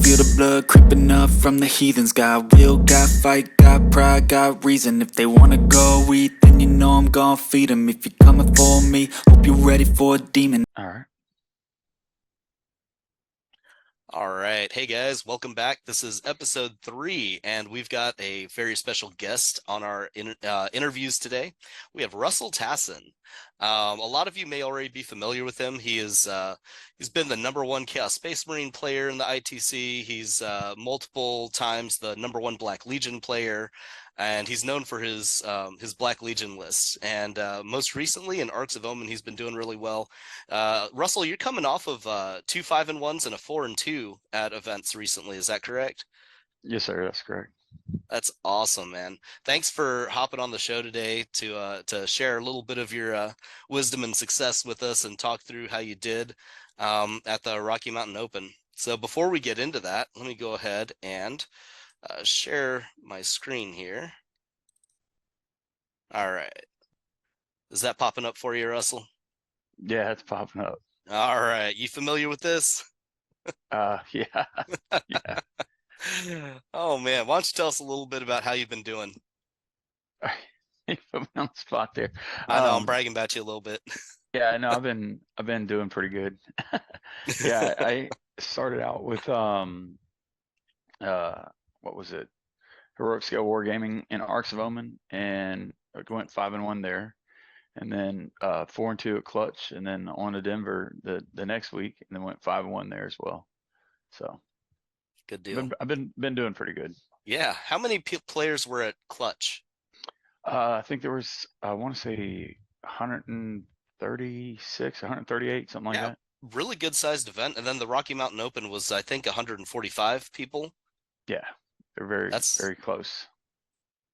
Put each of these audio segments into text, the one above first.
feel the blood creeping up from the heathens. Got will, got fight, got pride, got reason. If they wanna go eat, then you know I'm gon' feed them. If you're coming for me, hope you're ready for a demon. All right. All right. Hey guys, welcome back. This is episode 3, and we've got a very special guest on our interviews today. We have Russell Tassin. A lot of you may already be familiar with him. He's been the #1 Chaos Space Marine player in the ITC. He's multiple times the #1 Black Legion player, and he's known for his Black Legion lists. And most recently in Arks of Omen, he's been doing really well. Russell, you're coming off of 2 5-1s and a 4-2 at events recently. Is that correct? Yes, sir. That's correct. That's awesome, man. Thanks for hopping on the show today to share a little bit of your wisdom and success with us and talk through how you did at the Rocky Mountain Open. So before we get into that, let me go ahead and share my screen here. All right. Is that popping up for you, Russell? Yeah, it's popping up. All right. You familiar with this? Yeah. Yeah. Oh man, why don't you tell us a little bit about how you've been doing? You put me on the spot there. I know I'm bragging about you a little bit. Yeah, no, I've been doing pretty good. Yeah, I started out with what was it? Heroic Scale Wargaming in Arks of Omen, and I went 5-1 there, and then 4-2 at Clutch, and then on to Denver the next week, and then went 5-1 there as well. So Good deal. I've been doing pretty good. Yeah. How many players were at Clutch? I think there was, I want to say 136, 138, something like that. Really good sized event. And then the Rocky Mountain Open was, I think, 145 people. Yeah, they're very close.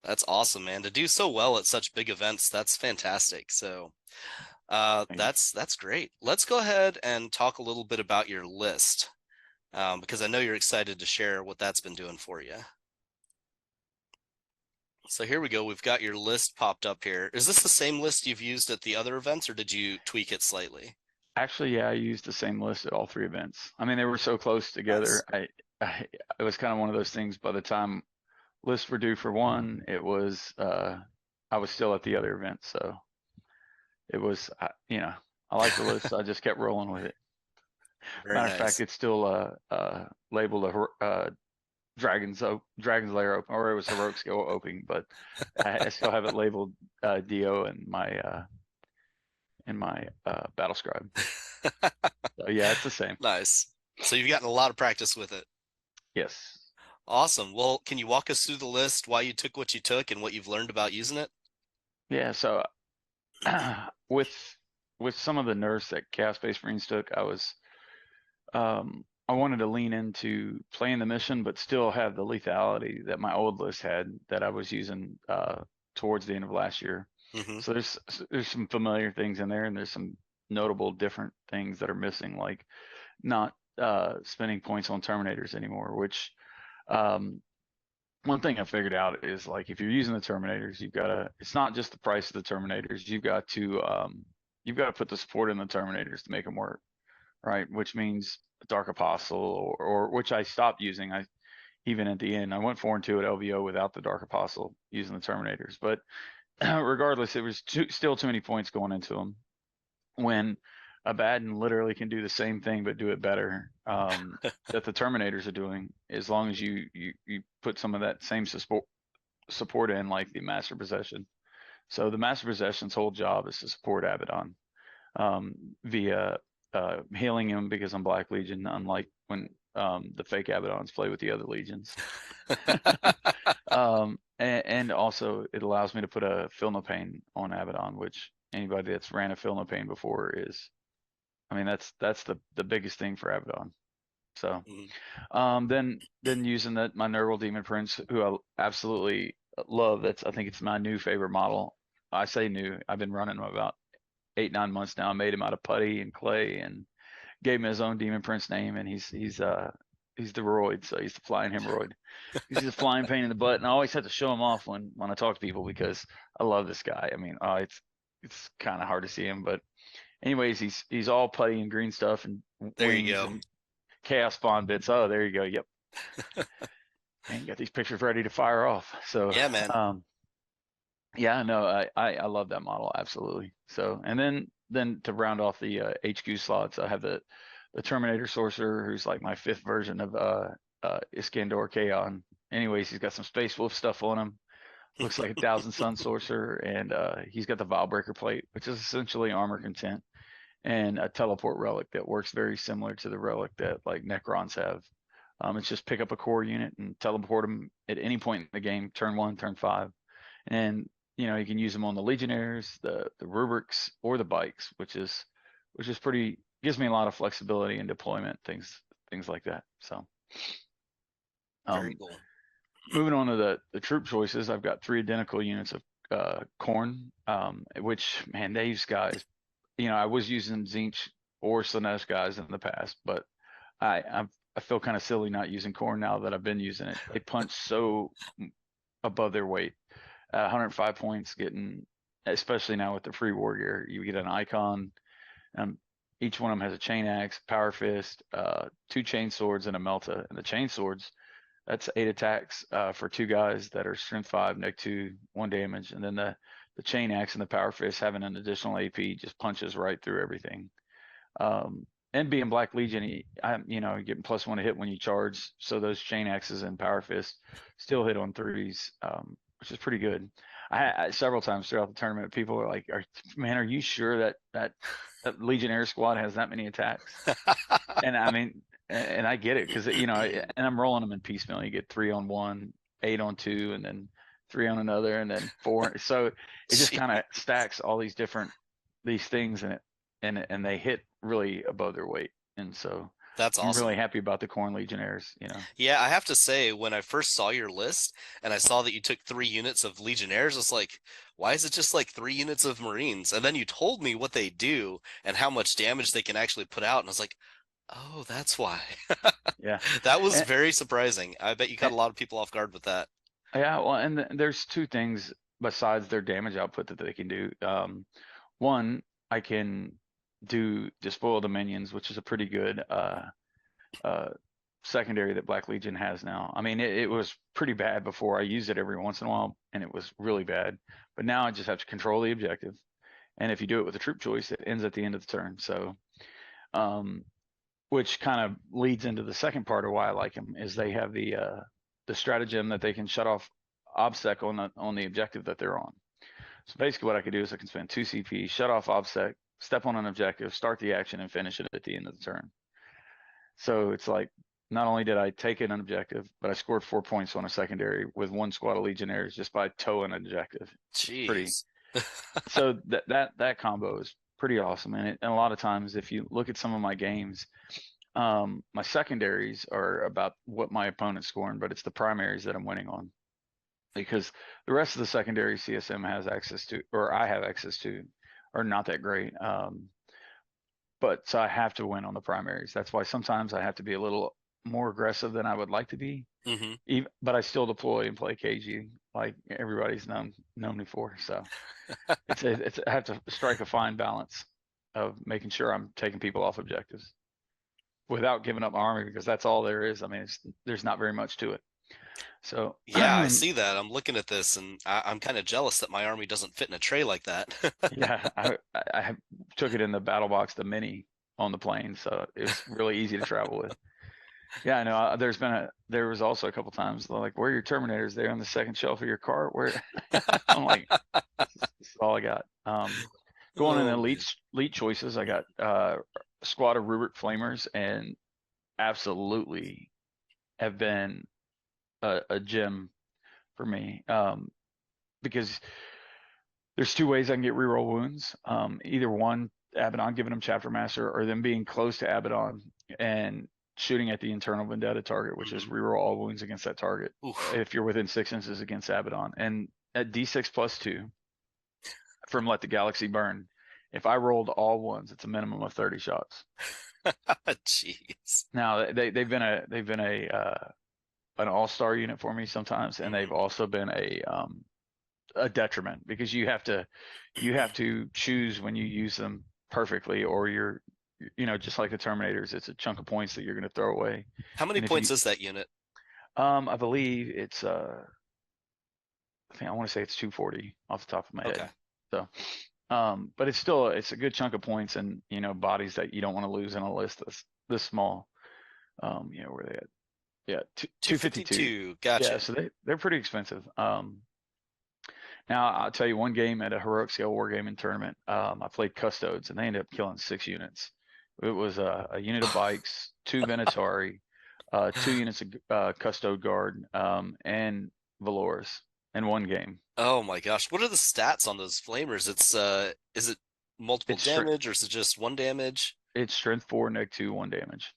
That's awesome, man. To do so well at such big events, that's fantastic. So that's great. Let's go ahead and talk a little bit about your list, because I know you're excited to share what that's been doing for you. So here we go. We've got your list popped up here. Is this the same list you've used at the other events, or did you tweak it slightly? Actually, yeah, I used the same list at all 3 events. I mean, they were so close together. Nice. It was kind of one of those things. By the time lists were due for one, it was I was still at the other event, so it was I like the list. So I just kept rolling with it. Very Matter nice. of fact, it's still labeled a Dragon's Lair Open, or it was Heroic Scale Open, but I still have it labeled Dio in my battle scribe. So yeah, it's the same. Nice. So you've gotten a lot of practice with it. Yes. Awesome. Well, can you walk us through the list, why you took what you took, and what you've learned about using it? Yeah. So with some of the nerfs that Chaos Space Marines took, I wanted to lean into playing the mission, but still have the lethality that my old list had that I was using towards the end of last year. Mm-hmm. So there's some familiar things in there, and there's some notable different things that are missing, like not spending points on Terminators anymore. Which one thing I figured out is, like, if you're using the Terminators, it's not just the price of the Terminators. You've got to put the support in the Terminators to make them work, right? Which means Dark Apostle, or which I stopped using. Even at the end, I went 4-2 at LVO without the Dark Apostle using the Terminators, but regardless, it was still too many points going into them. When Abaddon literally can do the same thing but do it better, that the Terminators are doing, as long as you put some of that same support in, like the Master Possession. So the Master Possession's whole job is to support Abaddon via healing him, because I'm Black Legion, unlike when the fake Abaddons play with the other legions. And also it allows me to put a Feel No Pain on Abaddon, which anybody that's ran a Feel No Pain before that's the biggest thing for Abaddon. So then using my Nurgle Demon Prince, who I absolutely love. I think it's my new favorite model. I say new. I've been running him about 8-9 months now. I made him out of putty and clay and gave him his own Demon Prince name, and he's the roid, so he's the flying hemorrhoid. He's a flying pain in the butt, and I always have to show him off when I talk to people, because I love this guy. I mean, it's kind of hard to see him, but anyways, he's all putty and green stuff and There wings you go. and chaos spawn bits. Oh, there you go. Yep, And got these pictures ready to fire off. So Yeah, man. yeah, no, I love that model absolutely. So and then to round off the HQ slots, I have the Terminator Sorcerer, who's like my fifth version of Iskandar Kaon. Anyways, he's got some Space Wolf stuff on him. Looks like a Thousand Sun Sorcerer, and he's got the Vilebreaker plate, which is essentially armor content, and a teleport relic that works very similar to the relic that like Necrons have. It's just pick up a core unit and teleport them at any point in the game, turn 1, turn 5, and you can use them on the Legionnaires, the Rubrics, or the bikes, which is pretty, gives me a lot of flexibility in deployment, things like that. So Very um, cool. moving on to the troop choices, I've got 3 identical units of Khorne, which, man, these guys, I was using Tzeentch or Slanesh guys in the past, but I feel kind of silly not using Khorne now that I've been using it. They punch so above their weight. 105 points, getting, especially now with the free war gear, you get an icon. Each one of them has a chain axe, power fist, 2 chain swords, and a melta. And the chain swords, that's 8 attacks for 2 guys that are strength 5, neg 2, 1 damage. And then the chain axe and the power fist having an additional AP just punches right through everything. And being Black Legion, getting +1 to hit when you charge. So those chain axes and power fist still hit on 3s, which is pretty good. I several times throughout the tournament, people are like, "Man, are you sure that Legionnaire squad has that many attacks?" And I mean, and I get it, because and I'm rolling them in piecemeal. You get 3 on 1, 8 on 2, and then 3 on another, and then 4. So it just kind of stacks all these things, and they hit really above their weight. And so That's I'm awesome. really happy about the Khorne Legionnaires. Yeah, I have to say, when I first saw your list and I saw that you took 3 units of Legionnaires, I was like, why is it just like 3 units of Marines? And then you told me what they do and how much damage they can actually put out, and I was like, oh, that's why. Yeah. That was And, very surprising. I bet you caught and a lot of people off guard with that. yeah, well, and there's 2 things besides their damage output that they can do. One, I can do Despoil the Minions, which is a pretty good uh, secondary that Black Legion has now. I mean, it was pretty bad before. I used it every once in a while, and it was really bad. But now I just have to control the objective, and if you do it with a troop choice, it ends at the end of the turn. So, which kind of leads into the second part of why I like them, is they have the stratagem that they can shut off OBSEC on the objective that they're on. So basically, what I could do is I can spend 2 CP, shut off OBSEC, step on an objective, start the action, and finish it at the end of the turn. So it's like, not only did I take an objective, but I scored 4 points on a secondary with 1 squad of Legionnaires just by towing an objective. Jeez. So that combo is pretty awesome. And a lot of times, if you look at some of my games, my secondaries are about what my opponent's scoring, but it's the primaries that I'm winning on, because the rest of the secondary CSM has access to, or I have access to, are not that great. But so I have to win on the primaries. That's why sometimes I have to be a little more aggressive than I would like to be. But I still deploy and play KG like everybody's known me for. So it's I have to strike a fine balance of making sure I'm taking people off objectives without giving up my army, because that's all there is. I mean, there's not very much to it. So Yeah, I see that. I'm looking at this, and I'm kind of jealous that my army doesn't fit in a tray like that. yeah, I took it in the battle box, the mini, on the plane, so it was really easy to travel with. Yeah, I know. There was also a couple times like, where are your Terminators? They're on the second shelf of your car. Where? I'm like, this is all I got. Going in Oh, elite choices, I got a squad of Rubric Flamers, and absolutely have been a gem for me, because there's 2 ways I can get reroll wounds. Either one, Abaddon giving them Chapter Master, or them being close to Abaddon and shooting at the internal vendetta target, which is reroll all wounds against that target. oof. If you're within 6 inches against Abaddon. And at D6 +2 from Let the Galaxy Burn, if I rolled all ones, it's a minimum of 30 shots. Jeez. Now they've been an all-star unit for me sometimes, and they've also been a detriment, because you have to choose when you use them perfectly, or you're just like the Terminators, it's a chunk of points that you're going to throw away. How many And if points you is that unit? I believe it's I want to say it's 240 off the top of my Okay. head. So, but it's a good chunk of points and bodies that you don't want to lose in a list this small. Where they at? Yeah, 252. 252. Yeah, Gotcha. so they're pretty expensive. Now I'll tell you one game at a heroic scale war gaming tournament. I played Custodes and they ended up killing 6 units. It was a unit of bikes, 2 Venatari, 2 units of Custode Guard, and Valors in one game. Oh my gosh. What are the stats on those flamers? Is it multiple It's strength. damage or is it just one damage? It's strength 4, neg 2, 1 damage.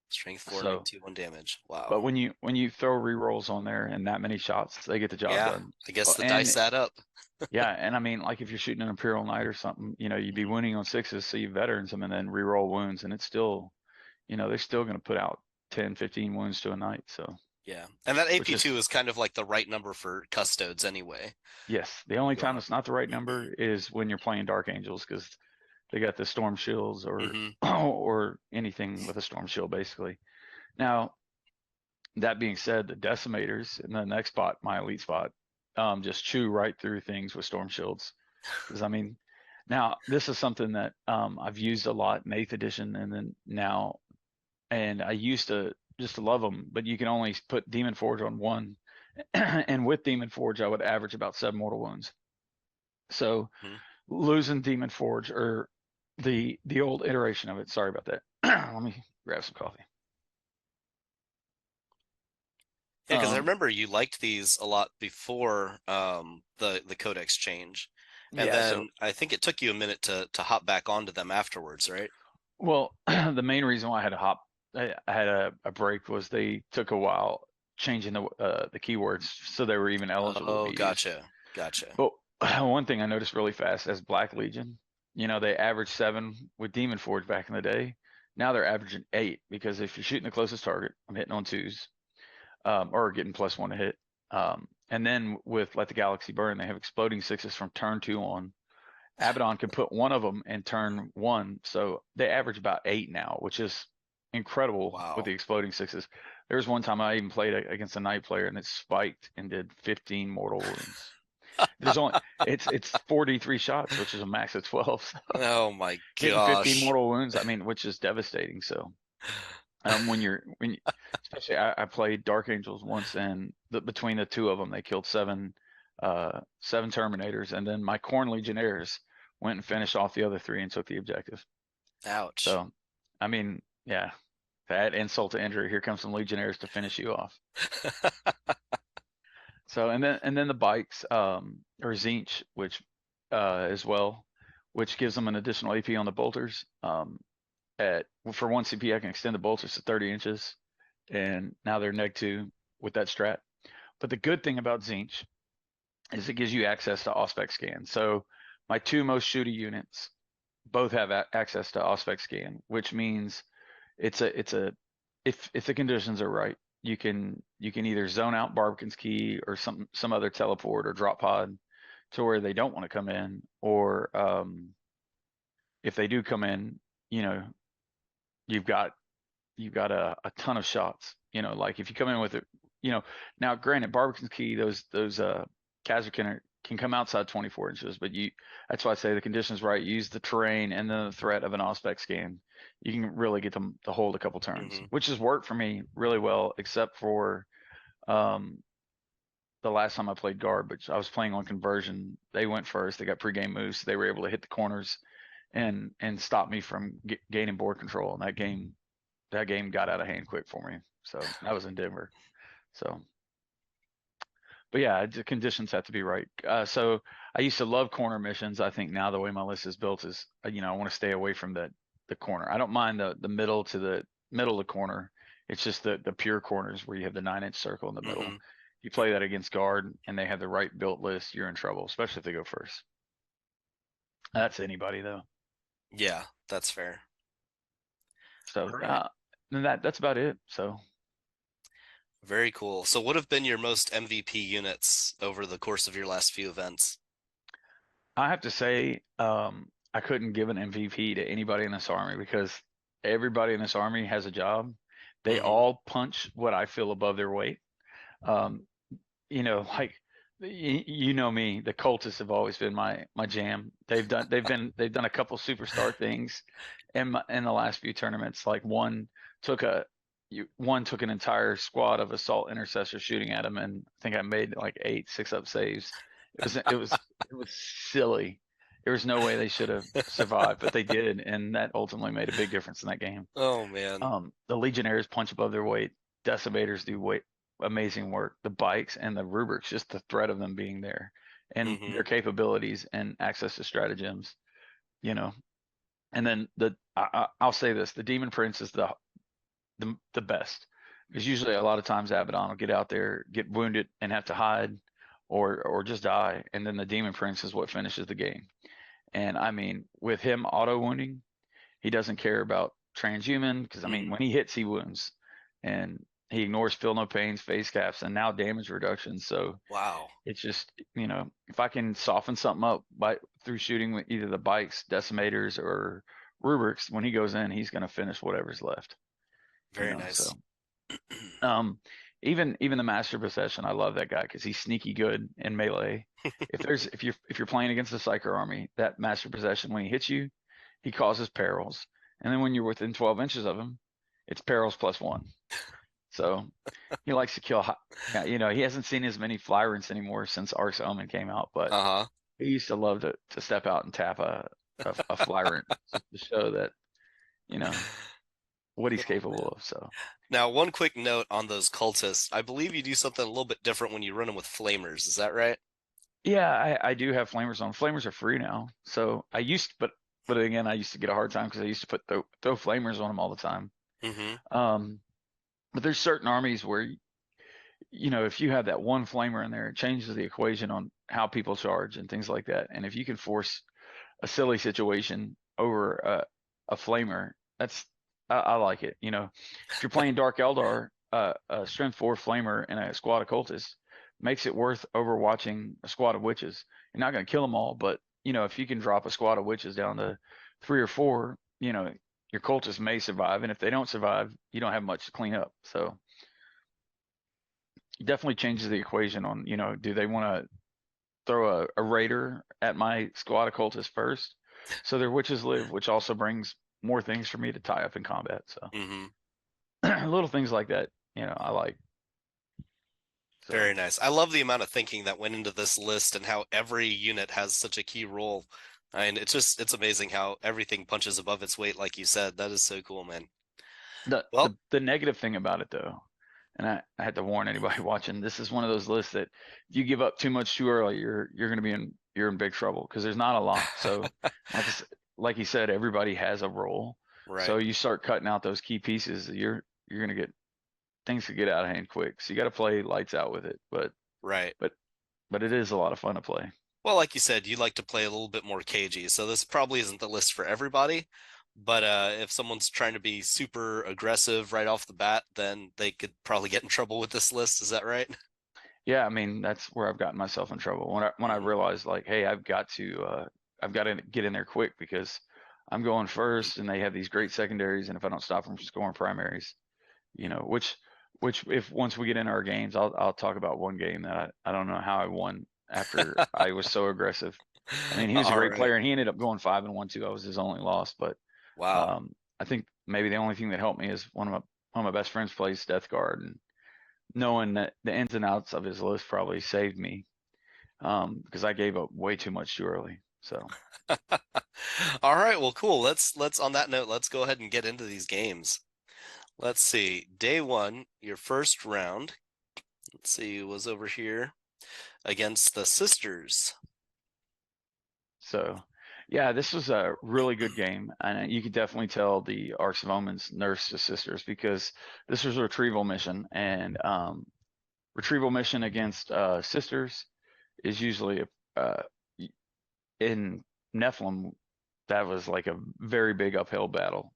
Strength 4, neg So, 2, 1 damage. Wow. but when you throw rerolls on there and that many shots, they get the job Yeah, done. I guess the And dice add up. yeah, and I mean, like if you're shooting an Imperial Knight or something, you'd be Mhm. winning on 6s, so you veterans them and then reroll wounds, and it's still, they're still going to put out 10, 15 wounds to a knight. So, Yeah. And that which is AP2 is kind of like the right number for custodes anyway. yes, the only time Going it's not the right number is when you're playing Dark Angels because they got the storm shields or hmm or anything with a storm shield basically. Now, that being said, the decimators in the next spot, my elite spot, just chew right through things with storm shields. Because I mean, now this is something that I've used a lot in 8th edition, and then now, and I used to just to love them, but you can only put Demon Forge on one, and with Demon Forge, I would average about 7 mortal wounds. So hmm losing Demon Forge or the old iteration of it. Sorry about that. Let me grab some coffee. Yeah, because I Um, remember you liked these a lot before the codex change. And yeah. So then I think it took you a minute to hop back onto them afterwards, right? well, the main reason why I had to hop, I had a break was they took a while changing the keywords so they were even eligible to Oh, be used. gotcha. Gotcha. But one thing I noticed really fast as Black Legion, they averaged 7 with Demon Forge back in the day. Now they're averaging 8 because if you're shooting the closest target, I'm hitting on 2s, or getting +1 to hit. And then with Let the Galaxy Burn, they have exploding 6s from turn 2 on. Abaddon can put one of them in turn 1, so they average about 8 now, which is incredible with the Wow. exploding 6s. There was one time I even played against a Knight player and it spiked and did 15 mortal wounds. There's only it's 43 shots, which is a max of 12. So Oh my hitting 15 gosh. mortal wounds, I mean, which is devastating. So when you, especially I played Dark Angels once, and between the two of them, they killed 7 Terminators, and then my Khorne Legionnaires went and finished off the other 3 and took the objective. Ouch. So, I mean, yeah, that insult to injury. Here comes some Legionnaires to finish you off. So and then the bikes, or Zinch, which as well, which gives them an additional AP on the bolters. For 1 CP, I can extend the bolters to 30 inches, and now they're neg 2 with that strat. But the good thing about Zinch is it gives you access to Auspex scan. So my 2 most shooty units both have access to Auspex scan, which means it's a if the conditions are right, you can either zone out Barbican's key or some other teleport or drop pod to where they don't want to come in, or if they do come in, you know, you've got a ton of shots. Like if you come in with it, now granted, Barbican's key, those Kazakh can come outside 24 inches, but that's why I say the conditions right. Use the terrain and then the threat of an Auspex scan. You can really get them to hold a couple turns, hmm which has worked for me really well, except for um, the last time I played garbage. I was playing on conversion. They went first. They got pregame moves. So they were able to hit the corners and stop me from gaining board control. And that game got out of hand quick for me. So that was in Denver. So, but yeah, the conditions have to be right. So I used to love corner missions. I think now the way my list is built is, I want to stay away from the corner. I don't mind the middle to the middle of the corner. It's just the pure corners where you have the 9-inch circle in the middle. hmm You play that against guard and they have the right built list, you're in trouble, especially if they go first. That's anybody though. Yeah, that's fair. So All right. and that's about it. So Very cool. So what have been your most MVP units over the course of your last few events? I have to say, I couldn't give an MVP to anybody in this army because everybody in this army has a job. They hmm all punch what I feel above their weight. Um, like you know me, the cultists have always been my jam. They've done a couple superstar things in the last few tournaments. Like took a one took an entire squad of assault intercessors shooting at him, and I think I made like 6-up saves. It was silly. There was no way they should have survived, but they did, and that ultimately made a big difference in that game. Oh man. The Legionnaires punch above their weight. Decimators do amazing work. The bikes and the rubrics, just the threat of them being there and Mm-hmm. their capabilities and access to stratagems, you know. And then I'll say this: the Demon Prince is the best, because usually a lot of times Abaddon will get out there, get wounded, and have to hide, or just die, and then the Demon Prince is what finishes the game. And I mean, with him auto wounding, he doesn't care about transhuman, because I mean, Mm-hmm. when he hits, he wounds, and he ignores feel no pains, face caps, and now damage reduction. So Wow. it's just, if I can soften something up through shooting with either the bikes, decimators, or rubrics, when he goes in, he's going to finish whatever's left. Very So nice. um, even the Master Possession, I love that guy because he's sneaky good in melee. If you're playing against a Psyker army, that Master Possession, when he hits you, he causes perils, and then when you're within 12 inches of him, it's perils +1. So he likes to kill. Yeah, he hasn't seen as many fly rints anymore since Arks Omen came out, but Uh-huh. he used to love to step out and tap a fly rint just to show that you know what he's Oh capable man. of. So Now, one quick note on those cultists. I believe you do something a little bit different when you run them with flamers. Is that right? yeah, I do have flamers on. Flamers are free now. So but again, I used to get a hard time because I used to throw flamers on them all the time. Mm-hmm. Um, but there's certain armies where if you have that one flamer in there, it changes the equation on how people charge and things like that. And if you can force a silly situation over a flamer, I like it. If you're playing Dark Eldar, a Strength 4 flamer and a squad of cultists makes it worth overwatching a squad of witches. You're not going to kill them all, but if you can drop a squad of witches down to 3 or 4, your cultists may survive, and if they don't survive, you don't have much to clean up. So it definitely changes the equation on, do they want to throw a raider at my squad of cultists first, so their witches live, which also brings more things for me to tie up in combat. So Mm-hmm. little things like that, I like. So Very nice. I love the amount of thinking that went into this list and how every unit has such a key role. And it's amazing how everything punches above its weight, like you said. That is so cool, man. the Well, the, the negative thing about it though, and I had to warn anybody watching, this is one of those lists that if you give up too much too early, you're going to be in big trouble, because there's not a lot. So like like you said, everybody has a role. right, So you start cutting out those key pieces, you're going to get things could get out of hand quick. So you got to play lights out with it. right. But but it is a lot of fun to play. Well, like you said, you like to play a little bit more cagey, so this probably isn't the list for everybody. But if someone's trying to be super aggressive right off the bat, then they could probably get in trouble with this list. Is that right? Yeah, I mean, that's where I've gotten myself in trouble when I Mhm. realized, like, hey, I've got to get in there quick, because I'm going first and they have these great secondaries, and if I don't stop them from scoring primaries, which if once we get in our games, I'll talk about one game that I don't know how I won after I was so aggressive. I mean, he was a All great right. player, and he ended up going 5-1 too. I was his only loss, but Wow. I think maybe the only thing that helped me is one of my best friends plays Deathguard, and knowing that the ins and outs of his list probably saved me, because I gave up way too much too early. So All right. Well, cool. Let's on that note, let's go ahead and get into these games. Let's see. Day one, your first round. Let's see, was over here against the sisters. so yeah, this was a really good game, and you could definitely tell the Arks of Omens nerfs the sisters, because this was a retrieval mission, and retrieval mission against sisters is usually in Nephilim, that was like a very big uphill battle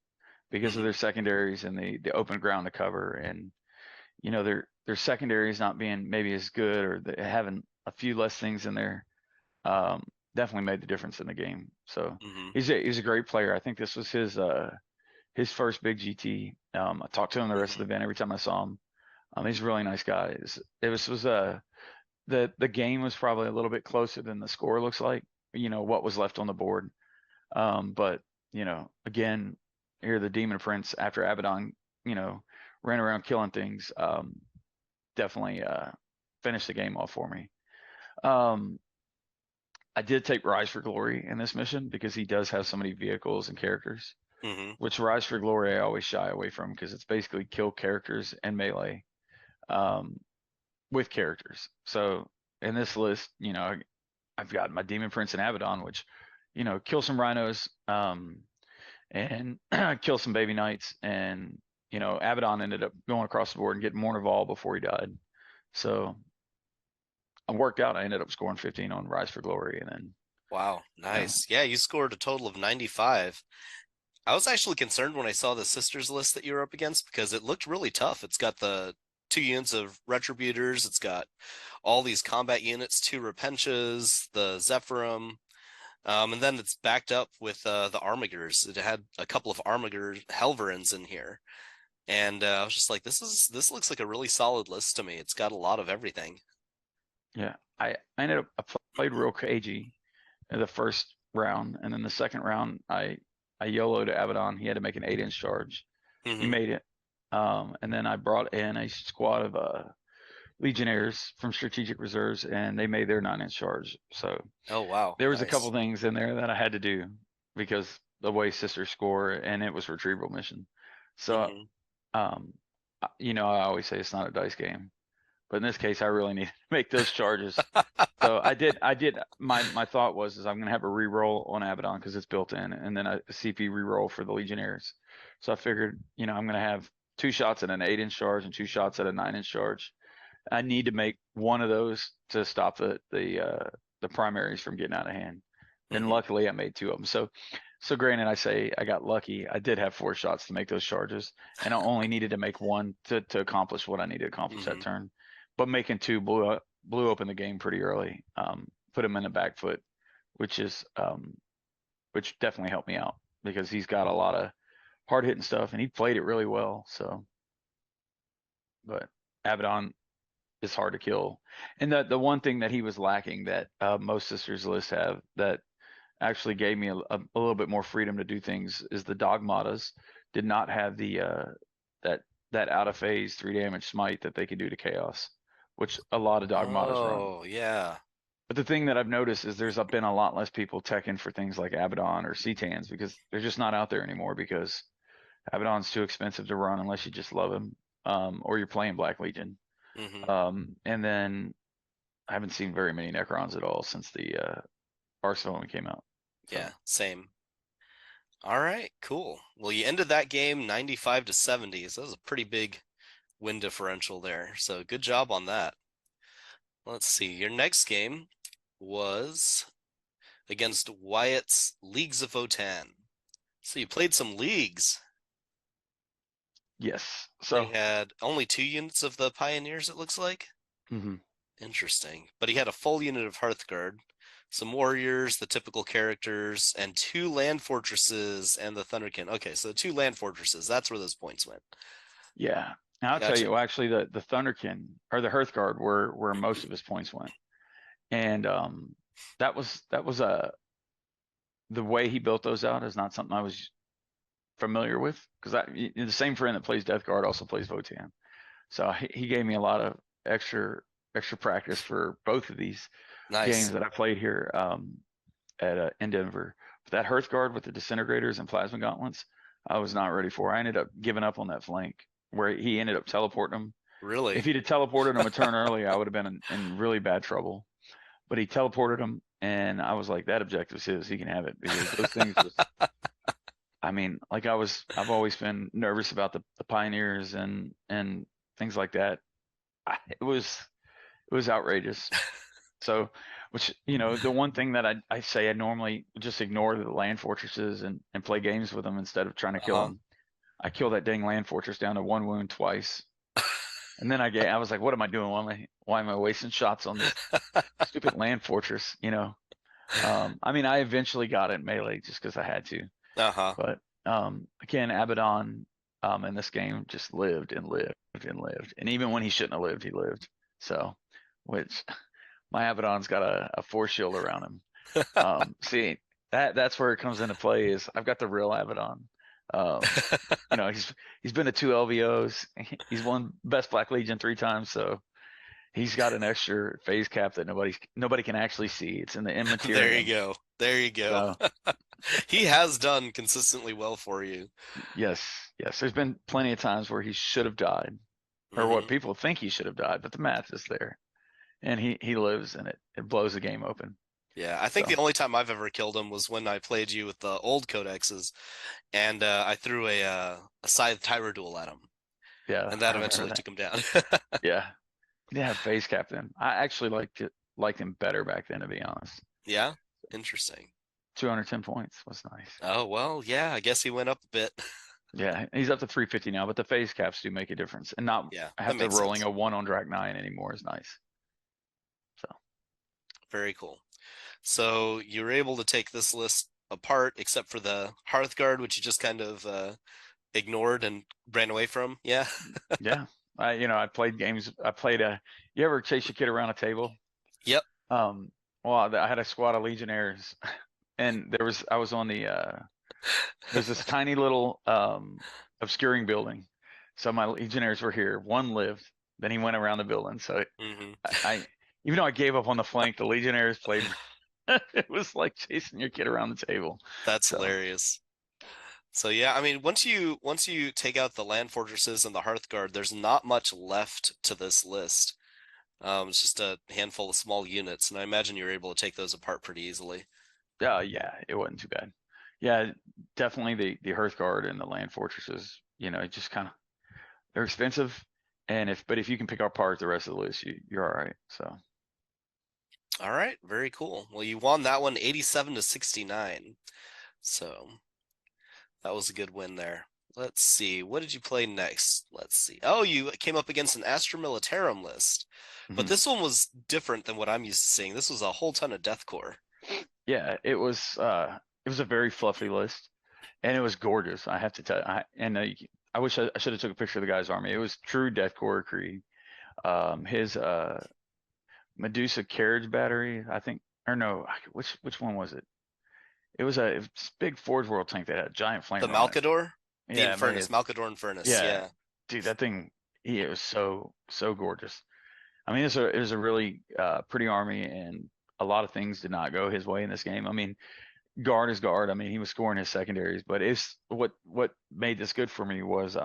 because of Hmm. their secondaries and the open ground to cover, and their secondaries not being maybe as good, or having a few less things in there, um, definitely made the difference in the game. So Hmm. he's a great player. I think this was his first big GT. I talked to him the rest of Hmm. the event every time I saw him. He's a really nice guy. The game was probably a little bit closer than the score looks like, what was left on the board. But again, here the Demon Prince after Abaddon, ran around killing things, definitely finished the game off for me. I did take Rise for Glory in this mission because he does have so many vehicles and characters, Hmm. which Rise for Glory I always shy away from because it's basically kill characters and melee um, with characters. So in this list, I've got my Demon Prince and Abaddon, which, kill some rhinos and kill some baby knights. And, Abaddon ended up going across the board and getting Mournival before he died. So I worked out. I ended up scoring 15 on Rise for Glory. And then, Wow, you know, nice. Yeah, you scored a total of 95. I was actually concerned when I saw the sisters list that you were up against because it looked really tough. It's got the 2 units of Retributors, it's got all these combat units, 2 Repentia, the Zephyrum, and then it's backed up with the Armigers. It had a couple of Armiger Helverins in here. And I was just like, this looks like a really solid list to me. It's got a lot of everything. yeah, I ended up, I played real cagey in the first round. And then the second round, I YOLO'd Abaddon. He had to make an 8-inch charge. He Hmm. made it. And then I brought in a squad of Legionnaires from Strategic Reserves, and they made their 9-inch charge. So Oh, wow, there was a couple nice. things in there that I had to do because the way sisters score, and it was retrieval mission. So, Hmm. I always say it's not a dice game, but in this case, I really needed to make those charges. So I did. My thought was is I'm gonna have a reroll on Abaddon because it's built in, and then a CP reroll for the Legionnaires. So I figured, I'm gonna have 2 shots at an 8-inch charge and 2 shots at a 9-inch charge. I need to make one of those to stop the primaries from getting out of hand. And Hmm. luckily I made 2 of them. So granted, I say I got lucky. I did have 4 shots to make those charges, and I only needed to make one to accomplish what I needed to accomplish that Hmm. turn. But making 2 blew open the game pretty early. Put him in the back foot, which is which definitely helped me out because he's got a lot of hard hitting stuff and he played it really well. So, but Abaddon is hard to kill. And the one thing that he was lacking that most sisters lists have that actually gave me a little bit more freedom to do things is the dogmatas did not have the that that out of phase 3 damage smite that they could do to chaos, which a lot of dogmatas run. Oh, yeah. But the thing that I've noticed is there's been a lot less people teching for things like Abaddon or Cetans because they're just not out there anymore because Abaddon's too expensive to run unless you just love him, or you're playing Black Legion. Hmm. And then I haven't seen very many Necrons at all since the Arks came out. So Yeah, same. All right, cool. Well, you ended that game 95 to 70, so that was a pretty big win differential there. So good job on that. Let's see. Your next game was against Wyatt's Leagues of Votann. So you played some leagues. yes, And so he had only 2 units of the Pioneers, it looks like. mhm. Interesting. But he had a full unit of Hearthguard, some warriors, the typical characters, and 2 land fortresses and the Thunderkin. Okay, so 2 land fortresses. That's where those points went. Yeah. Now I'll tell Gotcha. you, well, actually, the Thunderkin or the Hearthguard were where most of his points went, and that was the way he built those out is not something I was familiar with because the same friend that plays Deathguard also plays Votann. So he gave me a lot of extra practice for both of these games Nice. that I played here at in Denver. But that Hearthguard with the disintegrators and plasma gauntlets, I was not ready for. I ended up giving up on that flank where he ended up teleporting them. If Really? he'd have teleported them a turn early, I would have been in really bad trouble. But he teleported them, and I was like, that objective's his. He can have it because those things was. I mean, like I've always been nervous about the pioneers and things like that. It was outrageous. So, which the one thing that I say I normally just ignore the land fortresses and play games with them instead of trying to kill Uh-huh. them. I killed that dang land fortress down to 1 wound twice, and then I was like, what am I doing? Why am I wasting shots on this stupid land fortress? I mean, I eventually got it melee just because I had to, Uh-huh. but again, Abaddon. in this game just lived and lived and lived. And even when he shouldn't have lived, he lived. So, which my Abaddon's got a force shield around him. See, that's where it comes into play is I've got the real Abaddon. Um, he's been to 2 LVOs. He's won Best Black Legion 3 times, so he's got an extra phase cap that nobody can actually see. It's in the There you immaterium. go. There you go. So He has done consistently well for you. yes, yes. There's been plenty of times where he should have died, or what Mhm. people think he should have died, but the math is there, and he lives, and it blows the game open. Yeah, I think So the only time I've ever killed him was when I played you with the old codexes, and I threw a scythe Tyra duel at him, yeah, and that I remember eventually that. took him down. Yeah, yeah. Phase captain. I actually liked him better back then, to be honest. Yeah, interesting. 210 points was nice. Oh well, yeah, I guess he went up a bit. Yeah, he's up to 350 now, but the phase caps do make a difference, and not Yeah, that have to makes rolling sense. a 1 on Drac 9 anymore is nice. So Very cool. So you were able to take this list apart, except for the Hearthguard, which you just kind of ignored and ran away from. Yeah. yeah, I played games. I played a. You ever chase your kid around a table? Yep. Um, well, I had a squad of Legionnaires, and I was on the there's this tiny little obscuring building. So my Legionnaires were here. One lived, then he went around the building. So Hmm. I even though I gave up on the flank, the Legionnaires played. It was like chasing your kid around the table. That's So hilarious. So yeah, I mean, once you take out the land fortresses and the Hearthguard, there's not much left to this list. It's just a handful of small units, and I imagine you're able to take those apart pretty easily. yeah, it wasn't too bad. Yeah, definitely the Hearthguard and the land fortresses. It just kind of they're expensive, and if you can pick apart the rest of the list, you're all right. So All right, very cool. Well, you won that one 87 to 69. So that was a good win there. Let's see. What did you play next? Let's see. Oh, you came up against an Astra Militarum list. But mhm. this one was different than what I'm used to seeing. This was a whole ton of deathcore. Yeah, it was a very fluffy list, and it was gorgeous. I have to tell you, I wish I should have took a picture of the guy's army. It was true deathcore Creed. His Medusa carriage battery, I think, or no, which one was it? It was big Forge World tank that had a giant The flamer on it. Malkador? The Yeah, maybe Infernus, Malkador Infernus, yeah, yeah. dude, that thing, it was so gorgeous. I mean, it was a really pretty army, and a lot of things did not go his way in this game. I mean, guard is guard. I mean, he was scoring his secondaries, but it's what made this good for me was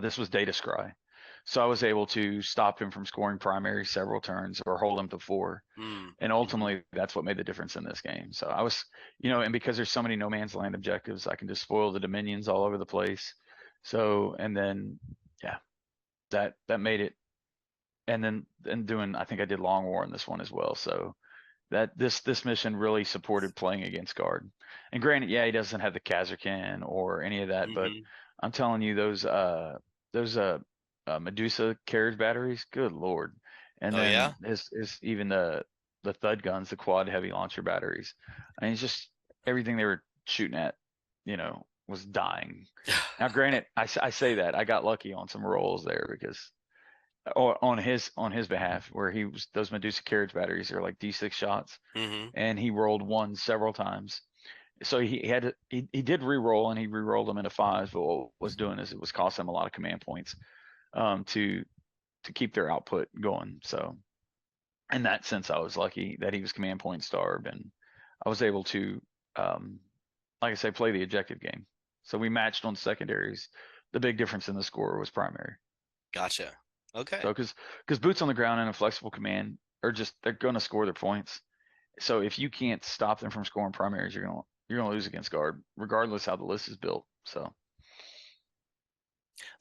this was data scry. So I was able to stop him from scoring primary several turns or hold him to 4. And Mm-hmm. ultimately, that's what made the difference in this game. So I was, and because there's so many no man's land objectives, I can just spoil the dominions all over the place. So, and then, yeah, that made it. And then, I think I did Long War in this one as well. So that this mission really supported playing against guard. And granted, yeah, he doesn't have the Kazarkan or any of that, but Mm-hmm. I'm telling you, those Medusa carriage batteries, good lord. And Oh then yeah? his even the Thud guns, the quad heavy launcher batteries. I mean, it's just everything they were shooting at, was dying. Now, granted, I say that I got lucky on some rolls there because or on his behalf, where he was those Medusa carriage batteries are like D6 shots, Mm-hmm. and he rolled one several times. So he did re-roll, and he re-rolled them into fives. But what was doing is it was costing him a lot of command points to keep their output going. So in that sense, I was lucky that he was command point starved, and I was able to, um, like I say, play the objective game. So we matched on secondaries. The big difference in the score was primary. Gotcha. Okay. So because boots on the ground and a flexible command are just they're going to score their points. So if you can't stop them from scoring primaries, you're gonna lose against guard, regardless how the list is built. So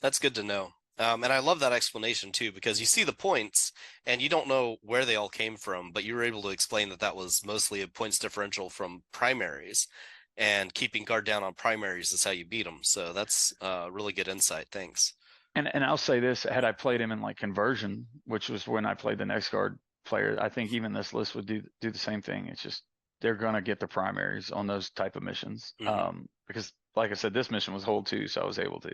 That's good to know. And I love that explanation too, because you see the points and you don't know where they all came from, but you were able to explain that that was mostly a points differential from primaries, and keeping guard down on primaries is how you beat them. So that's really good insight. Thanks. and I'll say this: had I played him in like conversion, which was when I played the next guard player, I think even this list would do the same thing. It's just they're gonna get the primaries on those type of missions. Mhm. Because like I said, this mission was hold 2, so I was able to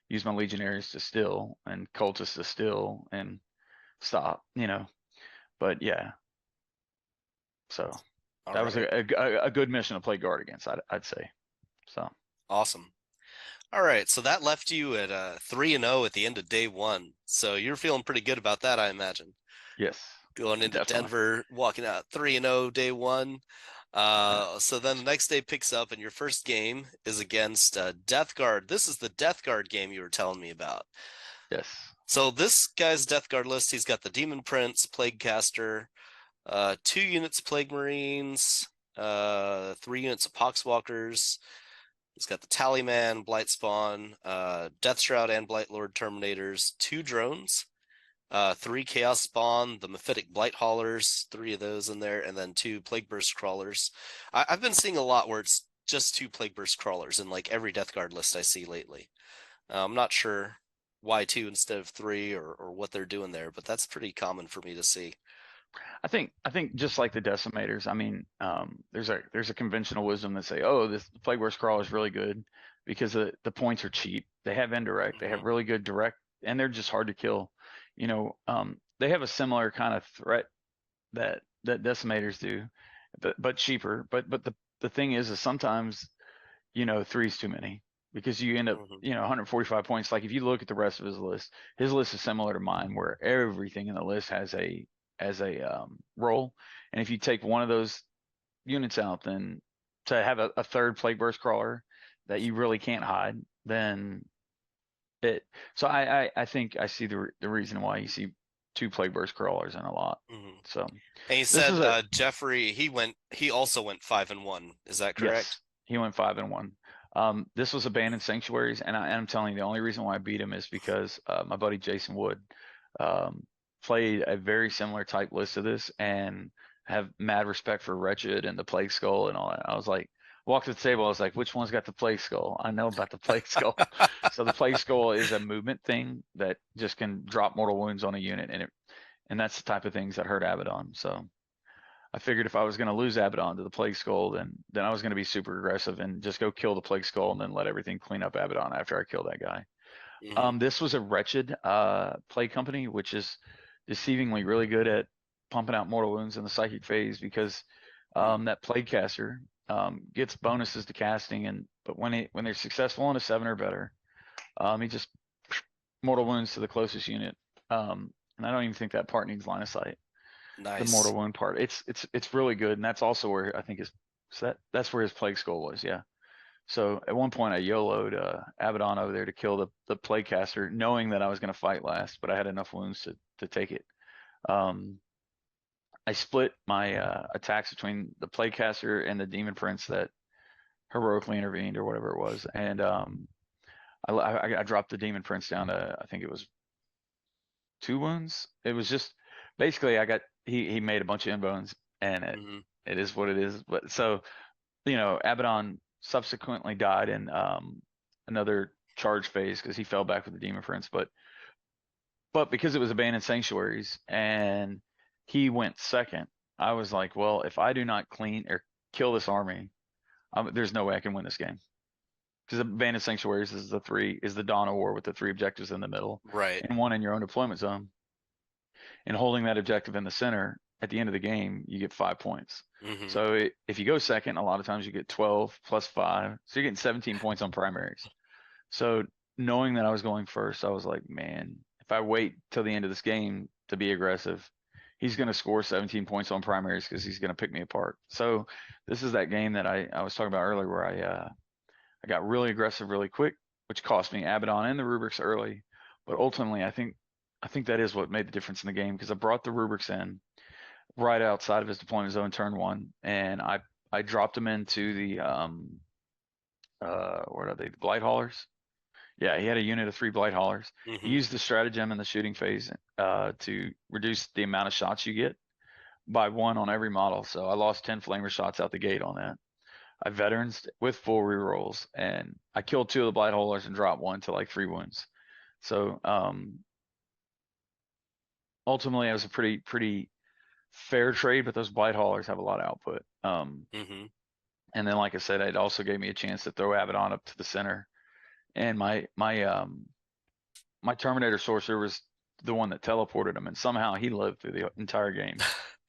use my legionaries to still and cultists to still and stop, But yeah, so All that was right. a good mission to play guard against, I'd say. So Awesome. All right, so that left you at 3-0 at the end of day 1. So you're feeling pretty good about that, I imagine. yes, Going into definitely. Denver, walking out 3-0 day 1. Yeah. So then the next day picks up, and your first game is against Deathguard. This is the Deathguard game you were telling me about. Yes. So this guy's Deathguard list, he's got the Demon Prince, Plaguecaster, 2 units Plague Marines, 3 units of Poxwalkers. He's got the Tallyman, Blightspawn, Deathshroud, and Blightlord Terminators, 2 drones, 3 Chaos Spawn, the Mephitic Blight Haulers, 3 of those in there, and then 2 Plague Burst Crawlers. I've been seeing a lot where it's just 2 Plague Burst Crawlers in like every Deathguard list I see lately. I'm not sure why 2 instead of 3 or what they're doing there, but that's pretty common for me to see. I think just like the decimators, I mean, there's a conventional wisdom that say, oh, this Plague Burst Crawl is really good because the points are cheap. They have indirect, they have really good direct, and they're just hard to kill. They have a similar kind of threat that decimators do, but cheaper. But the thing is sometimes 3 is too many because you end up Mm-hmm. 145 points. Like if you look at the rest of his list is similar to mine, where everything in the list has a role, and if you take one of those units out, then to have a third Plague Burst Crawler that you really can't hide, then it. So I think I see the reason why you see 2 Plague Burst Crawlers in a lot. Mm-hmm. So And he this said was a Jeffrey, he also went 5-1. Is that yes, correct? he went 5-1. This was abandoned sanctuaries, and I'm telling you, the only reason why I beat him is because my buddy Jason Wood um, played a very similar type list to this, and have mad respect for Wretched and the Plague Skull and all that. I was like, walked to the table, I was like, which one's got the Plague Skull? I know about the Plague Skull. So the Plague Skull is a movement thing that just can drop mortal wounds on a unit, and that's the type of things that hurt Abaddon. So I figured if I was going to lose Abaddon to the Plague Skull, then I was going to be super aggressive and just go kill the Plague Skull and then let everything clean up Abaddon after I kill that guy. Mm-hmm. This was a Wretched play company, which is deceivingly really good at pumping out mortal wounds in the psychic phase because that Plague caster gets bonuses to casting, but when they're successful on a 7 or better, he just mortal wounds to the closest unit. And I don't even think that part needs line of sight, the Nice. mortal wound part. It's really good, and that's also where I think that's where his Plague Skull was. Yeah. So at one point I YOLO'd Abaddon over there to kill the Plague caster, knowing that I was going to fight last, but I had enough wounds to take it. I split my attacks between the Plague caster and the Demon Prince that heroically intervened or whatever it was, and I dropped the Demon Prince down to, I think it was 2 wounds. It was just basically he made a bunch of inbones, and Mm-hmm. it is what it is. But so Abaddon subsequently died in another charge phase because he fell back with the Demon Prince. But because it was abandoned sanctuaries and he went second, I was like, well, if I do not clean or kill this army, there's no way I can win this game. Because abandoned sanctuaries is the Dawn of War with the 3 objectives in the middle Right. and 1 in your own deployment zone, and holding that objective in the center. At the end of the game, you get 5 points. Mm-hmm. So if you go second, a lot of times you get 12 plus 5. So you're getting 17 points on primaries. So knowing that I was going first, I was like, man, if I wait till the end of this game to be aggressive, he's going to score 17 points on primaries because he's going to pick me apart. So this is that game that I was talking about earlier where I got really aggressive really quick, which cost me Abaddon and the rubrics early. But ultimately, I think that is what made the difference in the game because I brought the rubrics in right outside of his deployment zone turn 1, and I dropped him into the what are they, the Blight Haulers. Yeah, he had a unit of 3 Blight Haulers. He Mm-hmm. used the stratagem in the shooting phase to reduce the amount of shots you get by 1 on every model. So I lost 10 flamer shots out the gate on that. I veterans with full rerolls, and I killed 2 of the Blight Haulers and dropped 1 to like 3 wounds. So ultimately, it was a pretty fair trade, but those Blight Haulers have a lot of output. Mm-hmm. And then, like I said, it also gave me a chance to throw Abaddon up to the center. And my Terminator Sorcerer was the one that teleported him, and somehow he lived through the entire game.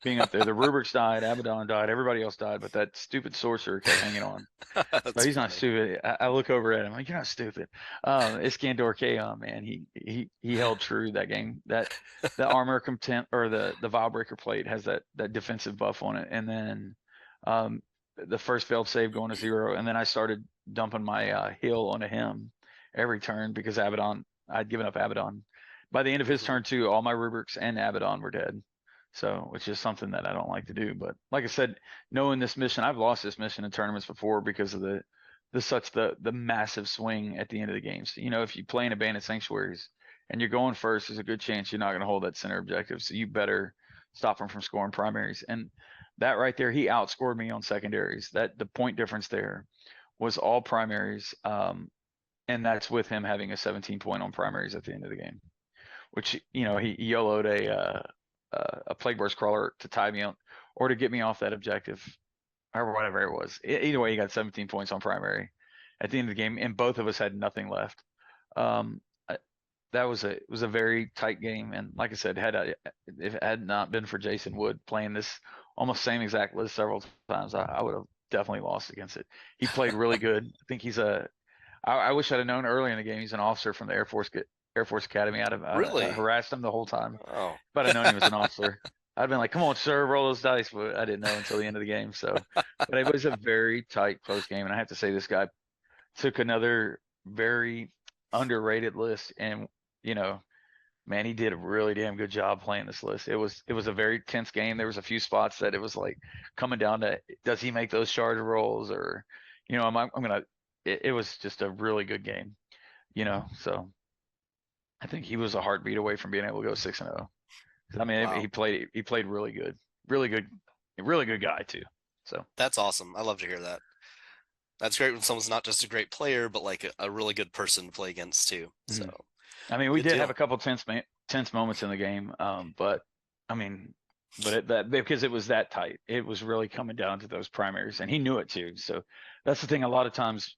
Being up there, the Rubrics died, Abaddon died, everybody else died, but that stupid Sorcerer kept hanging on. So That's he's not funny. stupid. I look over at him like, you're not stupid. Iskandar Kaon, man, he held true that game. The armor content or the Vilebreaker plate has that defensive buff on it, and then um, the first failed save going to 0, and then I started dumping my heal onto him every turn because Abaddon, I'd given up Abaddon. By the end of his Mm-hmm. turn too, all my Rubrics and Abaddon were dead. So, which is something that I don't like to do. But like I said, knowing this mission, I've lost this mission in tournaments before because of the massive swing at the end of the game. So, if you play in Abandoned Sanctuaries and you're going first, there's a good chance you're not going to hold that center objective. So you better stop him from scoring primaries. And that right there, he outscored me on secondaries. That the point difference there was all primaries. And that's with him having a 17 point on primaries at the end of the game, which, he YOLO'd a Plague Burst Crawler to tie me on or to get me off that objective or whatever it was. Either way, he got 17 points on primary at the end of the game, and both of us had nothing left. Um, that was a very tight game, and like I said, if it had not been for Jason Wood playing this almost same exact list several times, I would have definitely lost against it. He played really good. I think I wish I'd have known earlier in the game he's an officer from the Air Force Academy. I'd Really? harassed him the whole time. Oh. But I'd known he was an officer. I'd been like, "Come on, sir, roll those dice," but I didn't know until the end of the game. So, but it was a very tight, close game, and I have to say, this guy took another very underrated list, and you know, man, he did a really damn good job playing this list. It was a very tense game. There was a few spots that it was like coming down to, does he make those charge rolls, or I'm gonna. It was just a really good game, So I think he was a heartbeat away from being able to go 6-0. I mean, Wow. he played really good, really good guy too. So That's awesome. I love to hear that. That's great when someone's not just a great player, but like a really good person to play against too. So I mean, we good did have deal. a couple tense moments in the game, but I mean, that because it was that tight, it was really coming down to those primaries, and he knew it too. So that's the thing. A lot of times,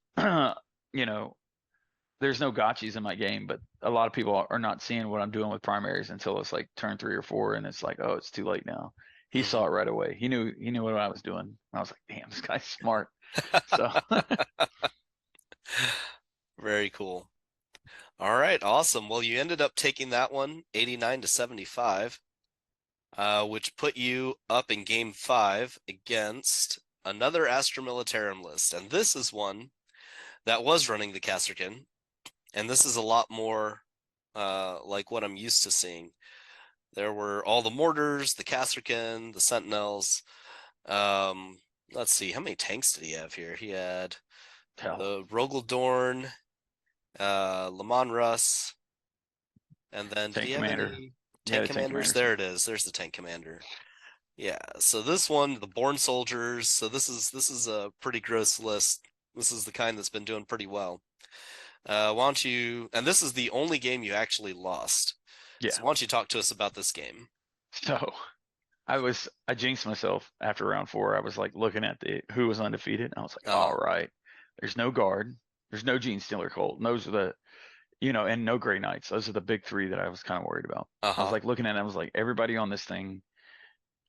there's no gotchas in my game, but a lot of people are not seeing what I'm doing with primaries until it's like turn 3 or 4, and it's like, oh, it's too late now. He saw Hmm. it right away. He knew what I was doing. I was like, damn, this guy's smart. So Very cool. All right, awesome. Well, you ended up taking that one 89-75, which put you up in game 5 against another Astra Militarum list. And this is one that was running the Casterkin, and this is a lot more like what I'm used to seeing. There were all the mortars, the Casterkin, the Sentinels. Let's see, how many tanks did he have here? He had hell, the Rogaldorn, Lamon Russ, and then did tank he have commander. any Yeah, tank the tank commanders? commanders. There it is. There's the tank commander. Yeah. So this one, the Born Soldiers. So this is a pretty gross list. This is the kind that's been doing pretty well. Why don't you? And this is the only game you actually lost. Yeah. So why don't you talk to us about this game? So I jinxed myself after round 4. I was like looking at who was undefeated. And I was like, all Uh-huh. right, there's no guard, there's no Gene Stealer Colt. And those are and no Grey Knights. Those are the big 3 that I was kind of worried about. I was Uh-huh. like looking at it, I was like, everybody on this thing,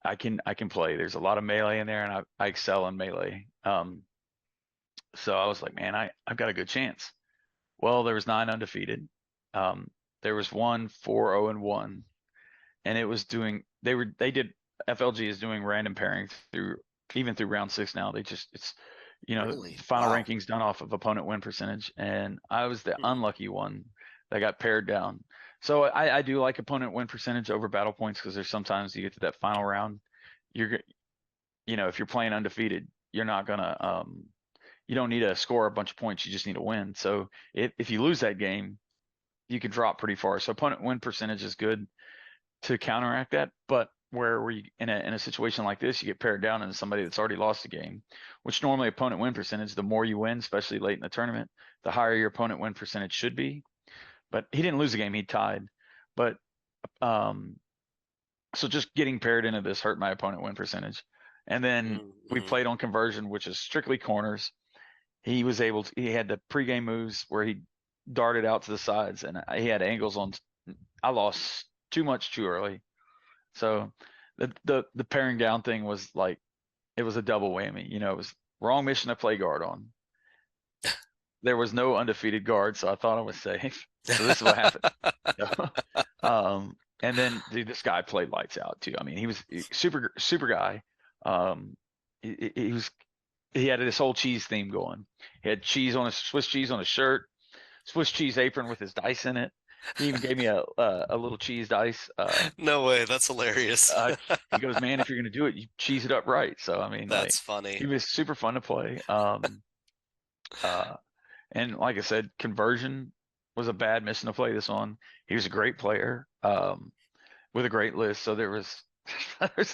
I can play. There's a lot of melee in there, and I excel in melee. So I was like, man, I've got a good chance. Well, there was 9 undefeated. There was one 4-0-1, and it was doing. They did. FLG is doing random pairing even through round 6 now. It's Really? final Wow. rankings done off of opponent win percentage, and I was the Hmm. unlucky one that got paired down. So I do like opponent win percentage over battle points, because there's sometimes you get to that final round, you're if you're playing undefeated, you're not gonna you don't need to score a bunch of points, you just need to win. So if you lose that game, you can drop pretty far. So opponent win percentage is good to counteract that. But where we in a situation like this, you get paired down into somebody that's already lost a game, which normally opponent win percentage, the more you win, especially late in the tournament, the higher your opponent win percentage should be. But he didn't lose a game, he tied. But so just getting paired into this hurt my opponent win percentage. And then we Mm-hmm. played on conversion, which is strictly corners. He had the pregame moves where he darted out to the sides, and he had angles on. I lost too much too early. So the paring down thing was like, it was a double whammy. You know, it was wrong mission to play guard on. There was no undefeated guard, so I thought I was safe. So this is what happened. And then dude, this guy played lights out too. I mean, he was super guy. He was he had this whole cheese theme going. He had cheese on his Swiss cheese on his shirt, Swiss cheese apron with his dice in it. He even gave me a little cheese dice. No way, that's hilarious. He goes, man, if you're gonna do it, you cheese it up right. So I mean, like, That's funny. he was super fun to play. Uh, and like I said, conversion was a bad mission to play this on. He was a great player, with a great list. So there's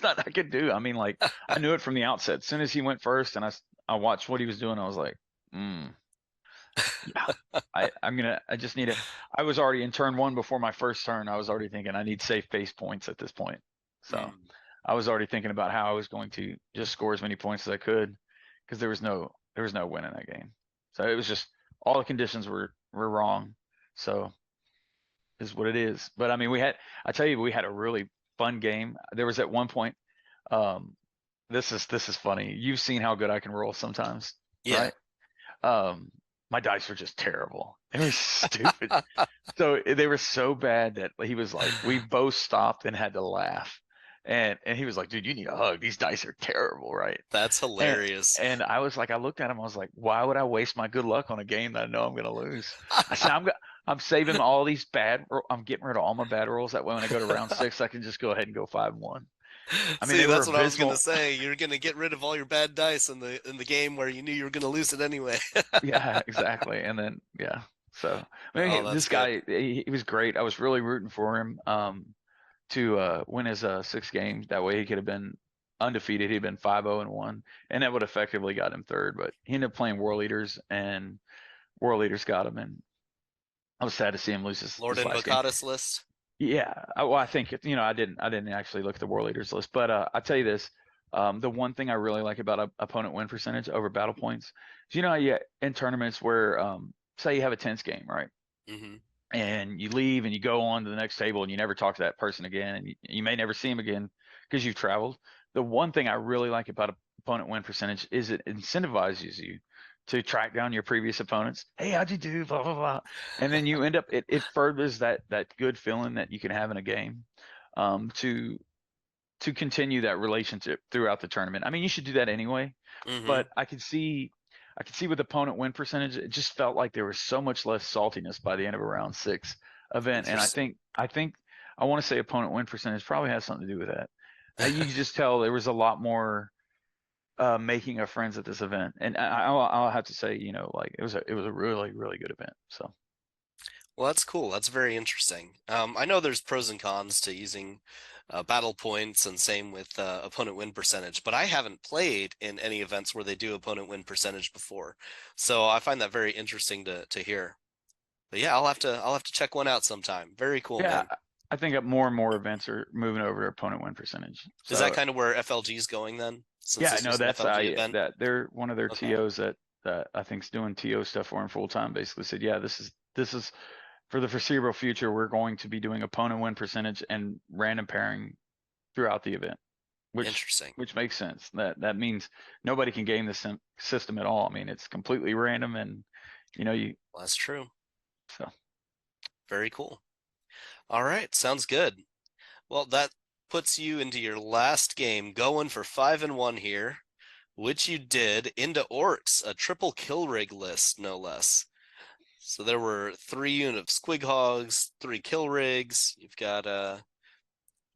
nothing I could do. I mean, like, I knew it from the outset. As soon as he went first, and I watched what he was doing, I was like, yeah, I just need it. I was already in turn one before my first turn. I was already thinking I need safe base points at this point. So I was already thinking about how I was going to just score as many points as I could, because there was no win in that game. So it was just all the conditions were wrong. So is what it is. But I mean, we had a really fun game. There was at one point, this is funny. You've seen how good I can roll sometimes, Yeah. right? My dice were just terrible. They were stupid. So they were so bad that he was like, we both stopped and had to laugh. And he was like, dude, you need a hug. These dice are terrible, right? That's hilarious. And I was like, I looked at him, I was like, why would I waste my good luck on a game that I know I'm gonna lose? I said, I'm saving all these I'm getting rid of all my bad rolls. That way when I go to round 6, I can just go ahead and go 5-1. I mean, See, they were that's what I was gonna abysmal. say. You're gonna get rid of all your bad dice in the game where you knew you were gonna lose it anyway. Yeah, exactly. And then so I Oh, mean, that's this good. guy, he was great. I was really rooting for him to win his 6th game. That way he could have been undefeated. He'd been 5-0-1, and that would effectively got him third. But he ended up playing War Leaders, and War Leaders got him. And I was sad to see him lose Lord his last game. Invocatus list. Yeah, well, I think I didn't actually look at the War Leaders list, but I tell you this, the one thing I really like about opponent win percentage over battle points is, how in tournaments where say you have a tense game, right? Mm-hmm. And you leave and you go on to the next table and you never talk to that person again, and you may never see him again because you've traveled. The one thing I really like about opponent win percentage is it incentivizes you to track down your previous opponents. Hey, how'd you do? Blah blah blah. And then you end up it furthers that good feeling that you can have in a game, to continue that relationship throughout the tournament. I mean, you should do that anyway, Mm-hmm. but I could see with opponent win percentage, it just felt like there was so much less saltiness by the end of a round 6 event. And Interesting. I want to say opponent win percentage probably has something to do with that. You could just tell there was a lot more making of friends at this event. And I'll have to say, like, it was a really, really good event. So Well, that's cool. That's very interesting. I know there's pros and cons to using battle points, and same with opponent win percentage, but I haven't played in any events where they do opponent win percentage before, so I find that very interesting to hear. But yeah, I'll have to check one out sometime. Very cool, yeah, man. I think that more and more events are moving over to opponent win percentage. Is that So kind of where FLG is going then, since yeah, this no, was an that's FLG event? that they're one of their Okay. TOs that I think's doing TO stuff for him full time. Basically said, yeah, this is for the foreseeable future. We're going to be doing opponent win percentage and random pairing throughout the event, which Interesting. makes sense. That means nobody can game the system at all. I mean, it's completely random, and you Well, that's true. so Very cool. All right, sounds good. Well, that puts you into your last game, going for 5-1 here, which you did into Orks, a triple kill rig list, no less. So there were 3 units of Squig Hogs, 3 kill rigs. You've got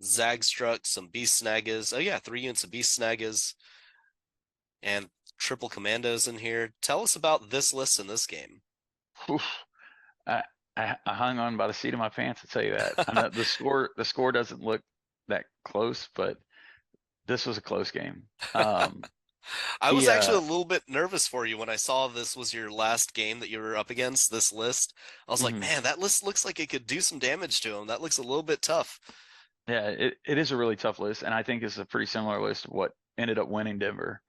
Zagstruck, some Beast Snaggas. Oh yeah, 3 units of Beast Snaggas, and triple commandos in here. Tell us about this list in this game. oof, I, I hung on by the seat of my pants to tell you that. I know the score doesn't look that close, but this was a close game. I was He actually a little bit nervous for you when I saw this was your last game that you were up against, this list. I was like, mhm. man, that list looks like it could do some damage to him. That looks a little bit tough. Yeah, it is a really tough list, and I think it's a pretty similar list of what ended up winning Denver.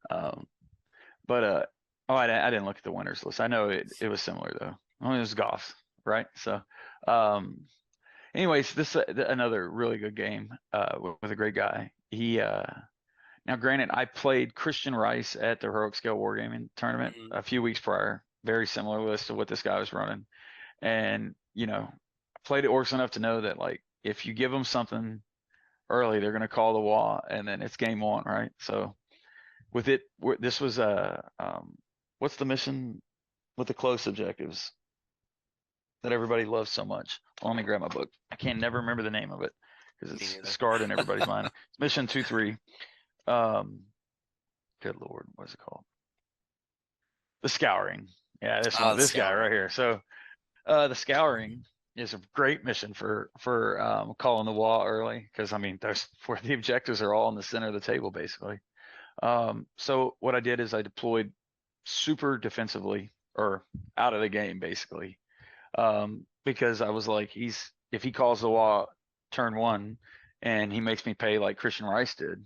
But I didn't look at the winners list. I know it was similar though. It was Goffs, right? So, anyways, this another really good game with a great guy. He now granted, I played Christian Rice at the Heroic Scale Wargaming tournament a few weeks prior. Very similar list to what this guy was running, and played Orks enough to know that like if you give them something early, they're going to call the wall, and then it's game on, right? So with it, this was what's the mission with the close objectives that everybody loves so much? Well, let me grab my book. I can't never remember the name of it because it's scarred in everybody's mind. It's mission 2-3. Good Lord, what is it called? The Scouring. Yeah, this guy right here. So the Scouring is a great mission for calling the wall early, because I mean there's where the objectives are all in the center of the table basically. So what I did is I deployed super defensively, or out of the game basically, because I was like, if he calls the wall turn 1 and he makes me pay like Christian Rice did,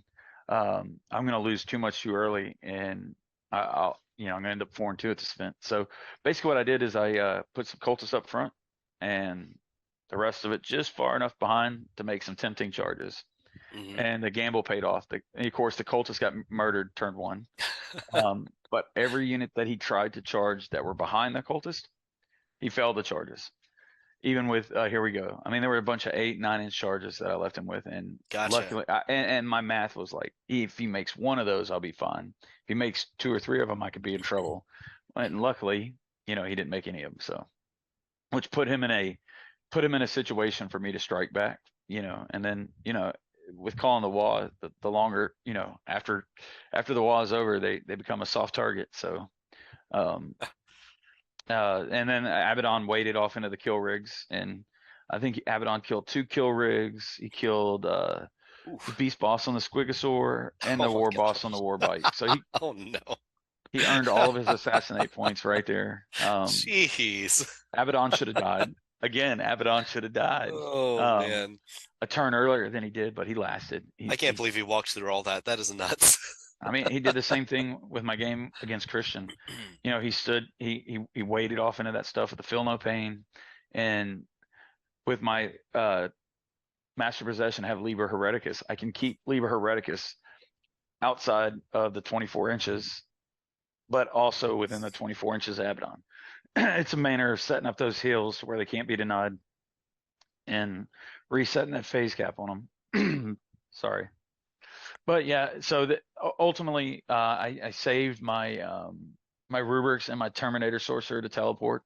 I'm gonna lose too much too early, and I'm gonna end up 4-2 at this event. So basically what I did is I put some cultists up front and the rest of it just far enough behind to make some tempting charges. And the gamble paid off. And of course, the cultists got murdered turn 1. But every unit that he tried to charge that were behind the cultist, he failed the charges. Even with here we go. I mean, there were a bunch of 8-9 inch charges that I left him with, and luckily, and my math was like, if he makes one of those, I'll be fine. If he makes 2 or 3 of them, I could be in trouble. And luckily, he didn't make any of them. So, which put him in a situation for me to strike back. And then with calling the wall, the longer after the wall is over, they become a soft target. So. And then Abaddon waded off into the kill rigs, and I think Abaddon killed 2 kill rigs. He killed the beast boss on the Squigosaur and the war boss on the Warbite. So he oh no, he earned all of his assassinate points right there. Jeez, Abaddon should have died again. Abaddon should have died. Oh man, a turn earlier than he did, but he lasted. I can't believe he walked through all that. That is nuts. I mean, he did the same thing with my game against Christian. He stood, he waded off into that stuff with the feel no pain, and with my master possession, I have Liber Hereticus. I can keep Liber Hereticus outside of the 24 inches, but also within the 24 inches of Abaddon. It's a manner of setting up those heals where they can't be denied, and resetting that phase cap on them. Sorry. But yeah, so ultimately, I saved my my rubrics and my Terminator Sorcerer to teleport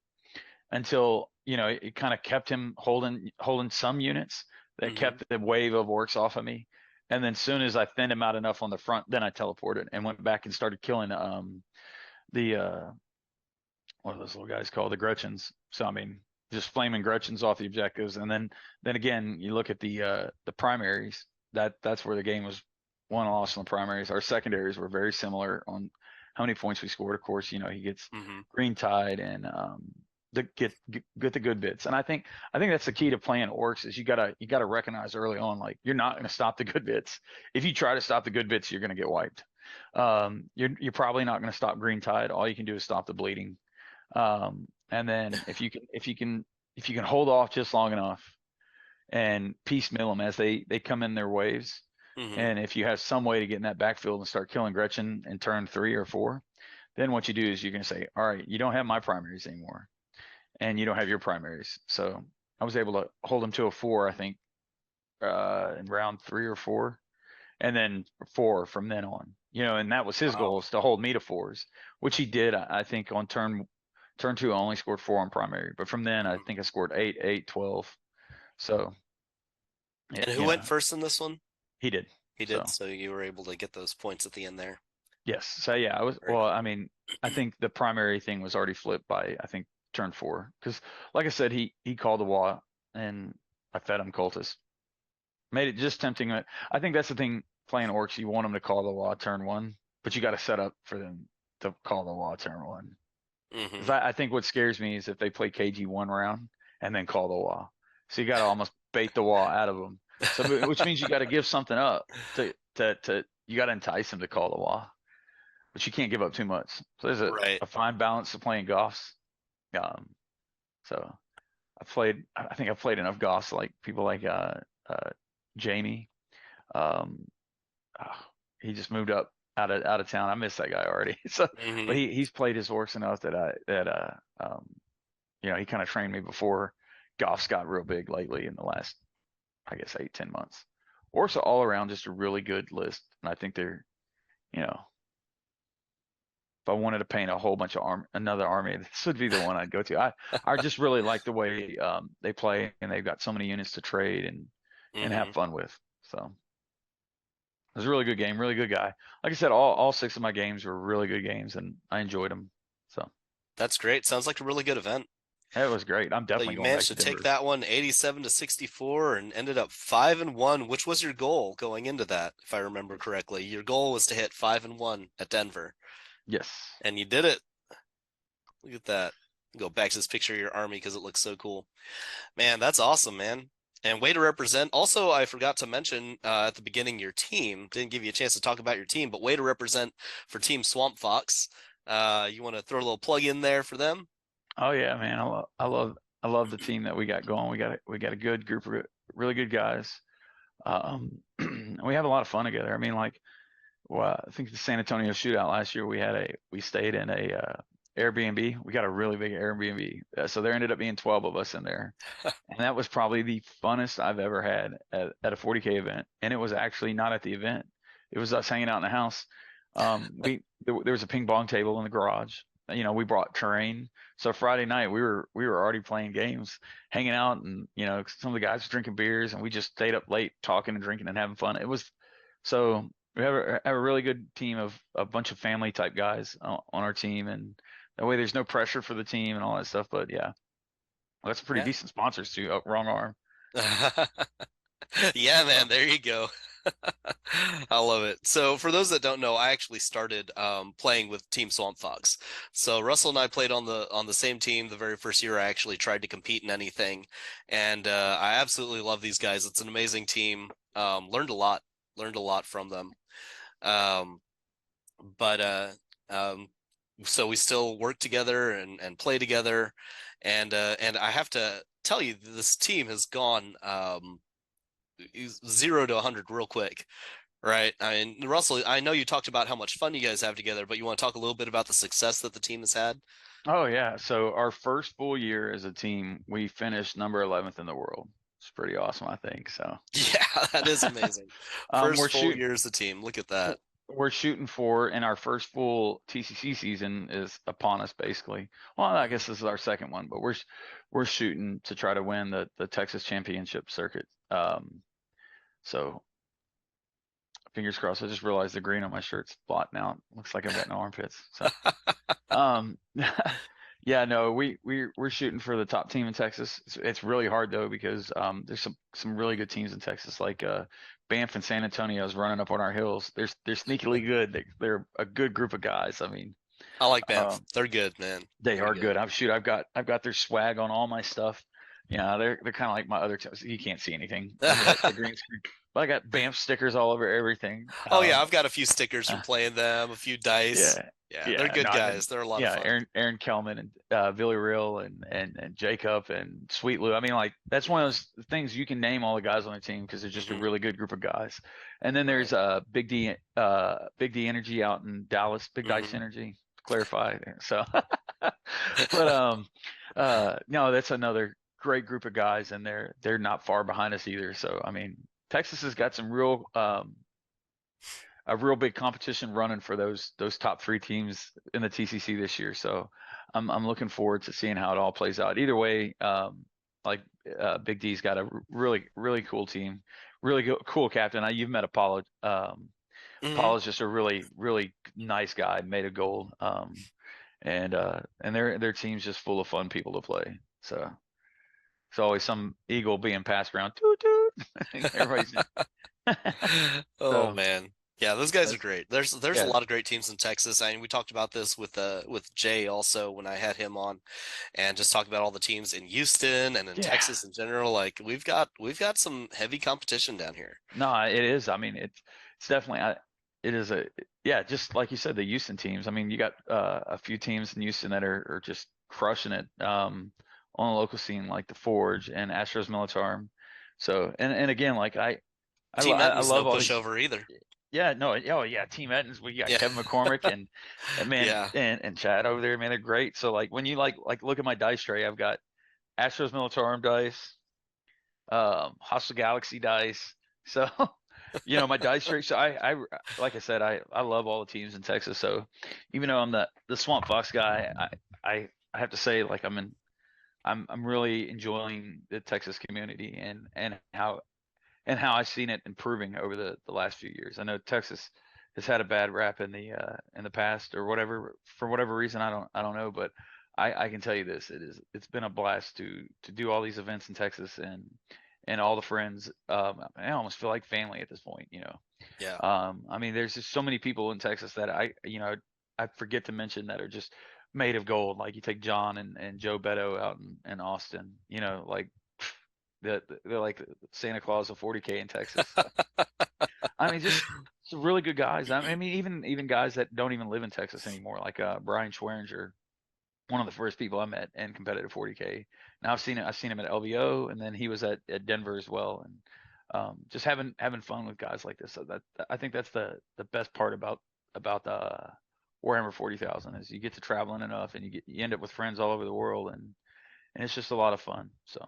until it kind of kept him holding some units that kept the wave of Orks off of me, and then soon as I thinned him out enough on the front, then I teleported and went back and started killing the what are those little guys called, the Gretchens. So I mean, just flaming Gretchens off the objectives, and then again you look at the primaries. That's where the game was won and lost on the primaries. Our secondaries were very similar on how many points we scored. Of course, he gets Green Tide and get the good bits. And I think that's the key to playing Orks is you gotta recognize early on, like, you're not going to stop the good bits. If you try to stop the good bits, you're going to get wiped. You're probably not going to stop Green Tide. All you can do is stop the bleeding. And then if you can hold off just long enough and piecemeal them as they come in their waves. And if you have some way to get in that backfield and start killing Gretchen in turn 3 or 4, then what you do is you're going to say, all right, you don't have my primaries anymore, and you don't have your primaries. So I was able to hold him to a 4, I think, in round 3 or 4, and then 4 from then on. And that was his goal, is to hold me to 4s, which he did. I think on turn 2, I only scored 4 on primary, but from then I think I scored 8, 12. So. And who went first in this one? He did. He did. So you were able to get those points at the end there. Yes. So yeah, I was. Well, I mean, I think the primary thing was already flipped by, I think, turn 4, because, like I said, he called the wall and I fed him cultists. Made it just tempting. I think that's the thing playing Orks. You want them to call the wall turn 1, but you got to set up for them to call the wall turn 1. Because I think what scares me is if they play KG 1 round and then call the wall. So you got to almost bait the wall out of them. So, which means you got to give something up to you got to entice them to call the law, but you can't give up too much. So there's Right. a fine balance of playing Goths. So I think I've played enough Goths like people like Jamie. Um, ah, he just moved up out of town. I miss that guy already. So, but Hmm. he's played his Orcs enough that he kind of trained me before Goths got real big lately in the last, I guess, 8-10 months. Orcs are all around just a really good list, and I think they're, you know, if I wanted to paint a whole bunch of another army, this would be the one I'd go to. I just really like the way they play, and they've got so many units to trade and have Hmm. fun with. So it was a really good game, really good guy. Like I said, all 6 of my games were really good games, and I enjoyed them. So That's great. Sounds like a really good event. it was great. I'm So definitely you going back managed to to take Denver. that one 87-64 and ended up 5-1, which was your goal going into that, if I remember correctly. Your goal was to hit 5-1 at Denver, Yes. and you did it. Look at that. Go back to this picture of your army because it looks so cool. Man, that's awesome, man. And way to represent. Also, I forgot to mention at the beginning your team. Didn't give you a chance to talk about your team, but way to represent for Team Swamp Fox. You want to throw a little plug in there for them? Oh yeah, man. I love the team that we got going. We got a good group of really good guys. We have a lot of fun together. I mean, like, well, I think the San Antonio shootout last year, we stayed in a Airbnb. We got a really big Airbnb, so there ended up being 12 of us in there, and that was probably the funnest I've ever had at a 40K event. And it was actually not at the event; it was us hanging out in the house. There was a ping pong table in the garage. We brought terrain. So Friday night we were already playing games, hanging out, and some of the guys were drinking beers, and we just stayed up late talking and drinking and having fun. It was so we have a really good team of a bunch of family type guys on our team, and that way there's no pressure for the team and all that stuff. But yeah, that's pretty Yeah. decent sponsors too. Oh, wrong arm. Yeah, man, So there you go. I love it. So for those that don't know, I actually started playing with Team Swamp Fox. So Russell and I played on the same team the very first year I actually tried to compete in anything, and I absolutely love these guys. It's an amazing team. Learned a lot from them. Um, but um, so we still work together and play together, and I have to tell you, this team has gone 0 to 100 real quick. Right. I mean, Russell, I know you talked about how much fun you guys have together, but you want to talk a little bit about the success that the team has had? oh yeah, so our first full year as a team, we finished number 11th in the world. It's pretty awesome, I think. So Yeah, that is amazing. we're First full shooting. year as a team. Look at that. We're shooting for, and our first full TCC season is upon us, basically. Well, I guess this is our second one, but we're shooting to try to win the Texas Championship circuit. So fingers crossed. I just realized the green on my shirt's blotting out. Looks like I've got no armpits. So um, yeah, no, we're shooting for the top team in Texas. It's really hard though because there's some really good teams in Texas, like Banff and San Antonio's running up on our hills. They're sneakily good. They're a good group of guys. I mean, I like Banff. um, They're good, man. they They're are good. good. I've got their swag on all my stuff. Yeah, they're kind of like my other teams. You can't see anything over the green screen, but I got Banff stickers all over everything. Oh yeah, I've got a few stickers from playing them, a few dice. Yeah, Yeah, they're yeah, good no, and then guys. They're a lot of yeah, fun. Aaron Kelman and Billy Real and Jacob and Sweet Lou. I mean, like that's one of those things you can name all the guys on the team because they're just a Hmm. really good group of guys. And then Right. there's Big D Energy out in Dallas, Big Dice Hmm. Energy. To clarify there. So, but no, that's another great group of guys, and they're not far behind us either. So I mean, Texas has got some real a real big competition running for those top 3 teams in the TCC this year. So I'm looking forward to seeing how it all plays out. Either way, like Big D's got a really cool team, really cool captain. You've met Apollo. Hmm. Apollo's just a really nice guy, made of gold. And their team's just full of fun people to play. So it's always some eagle being passed around. Toot toot. Everybody's Oh so man. Yeah, those guys are that's great. There's a yeah lot of great teams in Texas. I mean, we talked about this with Jay also when I had him on, and just talked about all the teams in Houston and in yeah. Texas in general. Like we've got some heavy competition down here. No, it is. I mean, it's definitely. it is yeah, just like you said, the Houston teams. I mean, you got a few teams in Houston that are just crushing it on the local scene, like the Forge and Astro's Militarum. So, and again, like Team I Etton's no love all these. pushover either. Yeah, no, oh yeah, Team Ettins. We got Yeah. Kevin McCormick and man Yeah. and Chad over there, man, they're great. So like when you like look at my dice tray, I've got Astros Militarum dice, Hostile Galaxy dice. So, my dice tray. So I like I said, I love all the teams in Texas. So even though I'm the Swamp Fox guy, I have to say like I'm really enjoying the Texas community and how I've seen it improving over the last few years. I know Texas has had a bad rap in the past or whatever for whatever reason. I don't know, but I can tell you this: it's been a blast to do all these events in Texas and all the friends. I almost feel like family at this point. Yeah. I mean, there's just so many people in Texas that I forget to mention that are just made of gold. Like you take John and Joe Beto out in Austin. Like they're like Santa Claus of 40K in Texas. So, I mean, just some really good guys. I mean, even guys that don't even live in Texas anymore, like Brian Schweringer, one of the first people I met in competitive 40K. Now I've seen him at LVO, and then he was at Denver as well, and just having fun with guys like this. So I think that's the best part about Warhammer 40,000 is you get to traveling enough, and you end up with friends all over the world, and it's just a lot of fun. So.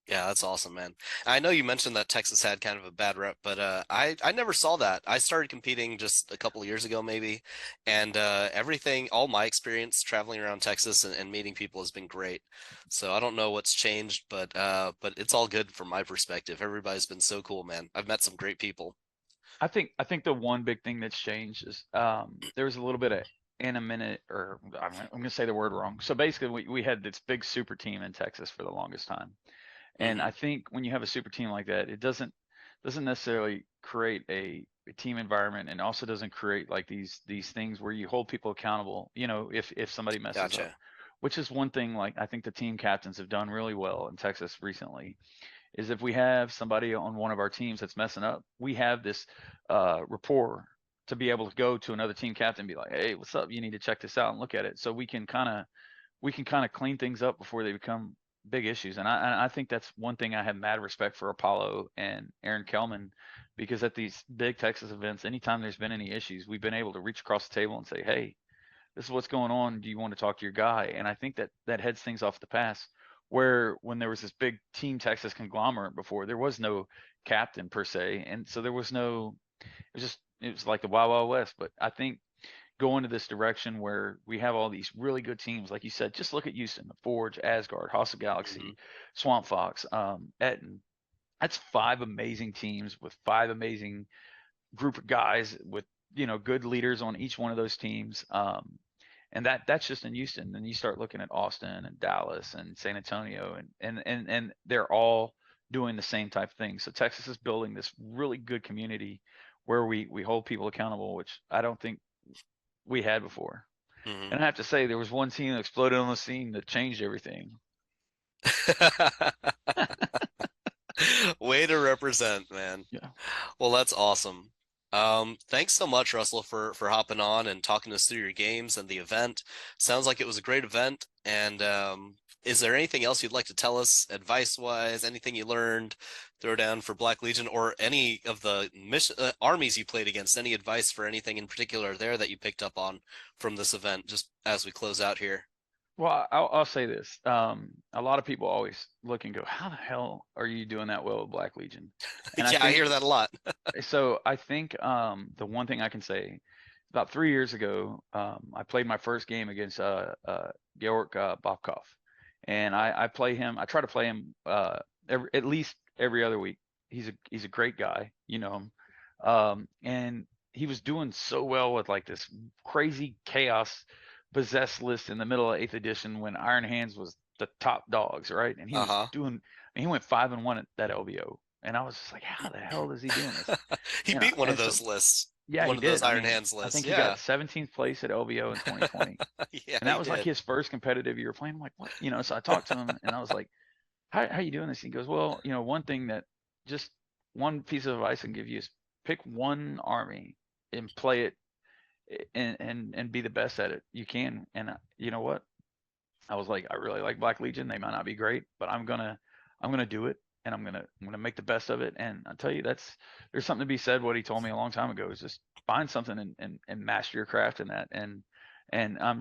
Yeah, that's awesome, man. I know you mentioned that Texas had kind of a bad rep, but I never saw that. I started competing just a couple of years ago, maybe, and all my experience traveling around Texas and meeting people has been great. So I don't know what's changed, but it's all good from my perspective. Everybody's been so cool, man. I've met some great people. I think the one big thing that's changed is there was a little bit of anonymity, or I'm going to say the word wrong. So basically, we had this big super team in Texas for the longest time, and Hmm. I think when you have a super team like that, it doesn't necessarily create a team environment, and also doesn't create like these things where you hold people accountable. If somebody messes up, Gotcha. which is one thing like I think the team captains have done really well in Texas recently is if we have somebody on one of our teams that's messing up, we have this rapport to be able to go to another team captain and be like, "Hey, what's up? You need to check this out and look at it." So we can kind of clean things up before they become big issues. And I think that's one thing I have mad respect for Apollo and Aaron Kelman, because at these big Texas events, anytime there's been any issues, we've been able to reach across the table and say, "Hey, this is what's going on. Do you want to talk to your guy?" And I think that heads things off the pass. Where when there was this big Team Texas conglomerate before, there was no captain per se, and so there was no. It was like the Wild Wild West. But I think going to this direction where we have all these really good teams, like you said, just look at Houston, the Forge, Asgard, Hostile Hmm. Galaxy, Swamp Fox, Etten. That's five amazing teams with five amazing group of guys with good leaders on each one of those teams. And that's just in Houston. Then you start looking at Austin and Dallas and San Antonio, and they're all doing the same type of thing. So Texas is building this really good community where we hold people accountable, which I don't think we had before. Hmm. And I have to say, there was one team that exploded on the scene that changed everything. Way to represent, man. Yeah. Well, that's awesome. Thanks so much, Russell, for hopping on and talking us through your games and the event. Sounds like it was a great event. And is there anything else you'd like to tell us, advice-wise? Anything you learned, throw down for Black Legion, or any of the armies you played against? Any advice for anything in particular there that you picked up on from this event? Just as we close out here. Well, I'll say this. A lot of people always look and go, "How the hell are you doing that well with Black Legion?" And I Yeah, I think hear that a lot. so. I think the one thing I can say, about 3 years ago, I played my first game against Georg Bobkov, and I play him. I try to play him at least every other week. He's a great guy, him, and he was doing so well with like this crazy chaos possessed list in the middle of 8th edition when Iron Hands was the top dogs, right? And he was Uh-huh. doing. He went 5-1 at that LBO, and I was just like, "How the hell is he doing this?" He beat one of And so those lists, yeah, one he of those did. I Iron mean, Hands I lists. think he got Yeah. 17th place at LVO in 2020. Yeah, And that he was like did. his first competitive year playing. I'm like, what? So I talked to him and I was like, how you doing this? He goes, well, one thing that just one piece of advice I can give you is pick one army and play it and be the best at it you can. And you know what? I was like, I really like Black Legion. They might not be great, but I'm gonna do it, and I'm gonna make the best of it. And I tell you, there's something to be said. What he told me a long time ago is just find something and master your craft in that. And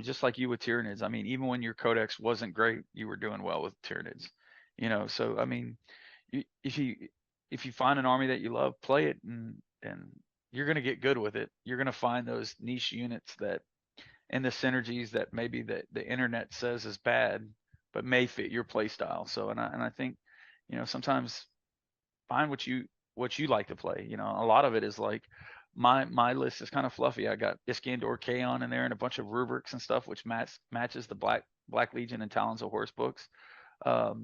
just like you with Tyranids. I mean, even when your codex wasn't great, you were doing well with Tyranids. So I mean, if you find an army that you love, play it, and you're gonna get good with it. You're gonna find those niche units that and the synergies that maybe the internet says is bad, but may fit your play style. So, and I think, sometimes find what you like to play. A lot of it is like my list is kind of fluffy. I got Iskandar Kaon in there and a bunch of rubrics and stuff, which matches the Black Legion and Talons of Horse books. I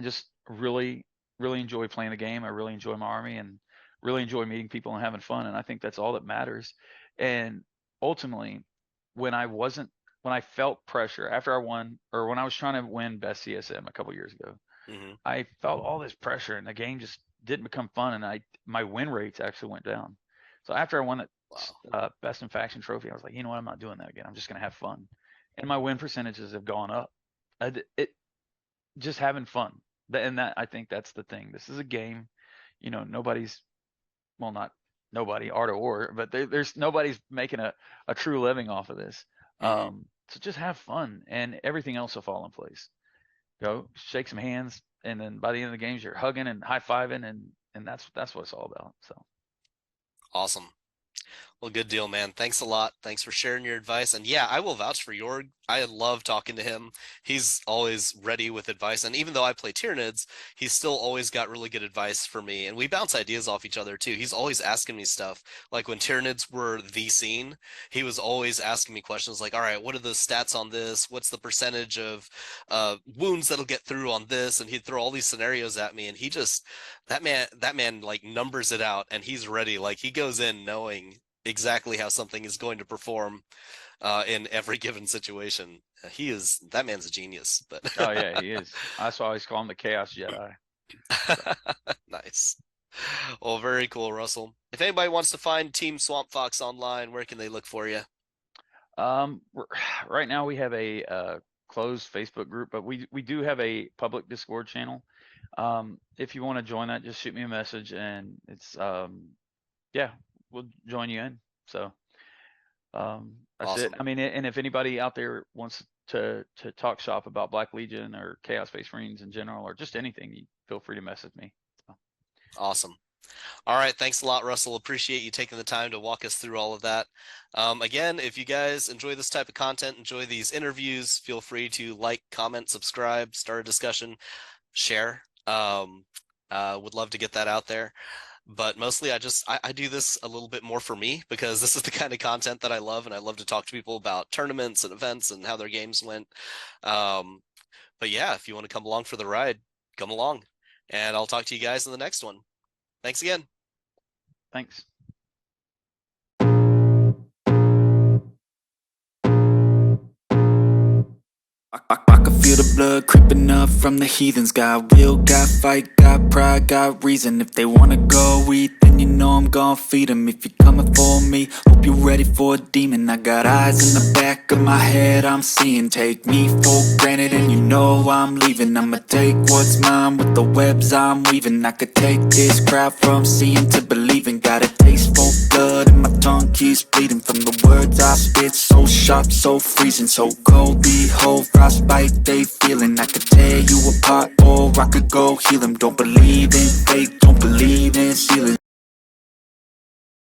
just really enjoy playing the game. I really enjoy my army and really enjoy meeting people and having fun. And I think that's all that matters. And ultimately, when I felt pressure after I won, or when I was trying to win best CSM a couple years ago, I felt all this pressure and the game just didn't become fun. And my win rates actually went down. So after I won that best in faction trophy, I was like, you know what? I'm not doing that again. I'm just going to have fun. And my win percentages have gone up. Just having fun. And I think that's the thing. This is a game, nobody's, well, not nobody, art or, but there's nobody's making a true living off of this. So just have fun and everything else will fall in place. Go shake some hands, and then by the end of the games you're hugging and high-fiving, and that's what it's all about. So awesome. Well, good deal, man. Thanks a lot. Thanks for sharing your advice. And yeah, I will vouch for Jorg. I love talking to him. He's always ready with advice. And even though I play Tyranids, he's still always got really good advice for me. And we bounce ideas off each other too. He's always asking me stuff. Like when Tyranids were the scene, he was always asking me questions like, all right, what are the stats on this? What's the percentage of wounds that'll get through on this? And he'd throw all these scenarios at me. And he just, that man like numbers it out and he's ready. Like he goes in knowing exactly how something is going to perform in every given situation. That man's a genius. But oh yeah, he is. That's why I always call him the Chaos Jedi. Nice. Well, very cool, Russell. If anybody wants to find Team Swamp Fox online, where can they look for you? Right now we have a closed Facebook group, but we do have a public Discord channel. If you want to join that, just shoot me a message, and it's yeah, we'll join you in. So that's awesome. it. I mean, and if anybody out there wants to talk shop about Black Legion or Chaos Space Marines in general, or just anything, you feel free to message me. So. Awesome. All right. Thanks a lot, Russell. Appreciate you taking the time to walk us through all of that. Again, if you guys enjoy this type of content, enjoy these interviews, feel free to like, comment, subscribe, start a discussion, share. Would love to get that out there. But mostly I do this a little bit more for me because this is the kind of content that I love, and I love to talk to people about tournaments and events and how their games went. But yeah, if you want to come along for the ride, come along, and I'll talk to you guys in the next one. Thanks again. Thanks. I can feel the blood creeping up from the heathens. Got will, got fight, got pride, got reason. If they wanna go eat, then you know I'm gon' feed them. If you're coming for me, hope you're ready for a demon. I got eyes in the back of my head, I'm seeing. Take me for granted and you know I'm leaving. I'ma take what's mine with the webs I'm weaving. I could take this crowd from seeing to believing. Got a taste for blood and my tongue keeps bleeding. From the words I spit, so sharp, so freezing, so cold. Behold, frostbite they feeling. I could tear you apart or I could go heal them. Don't believe in fate, don't believe in ceiling.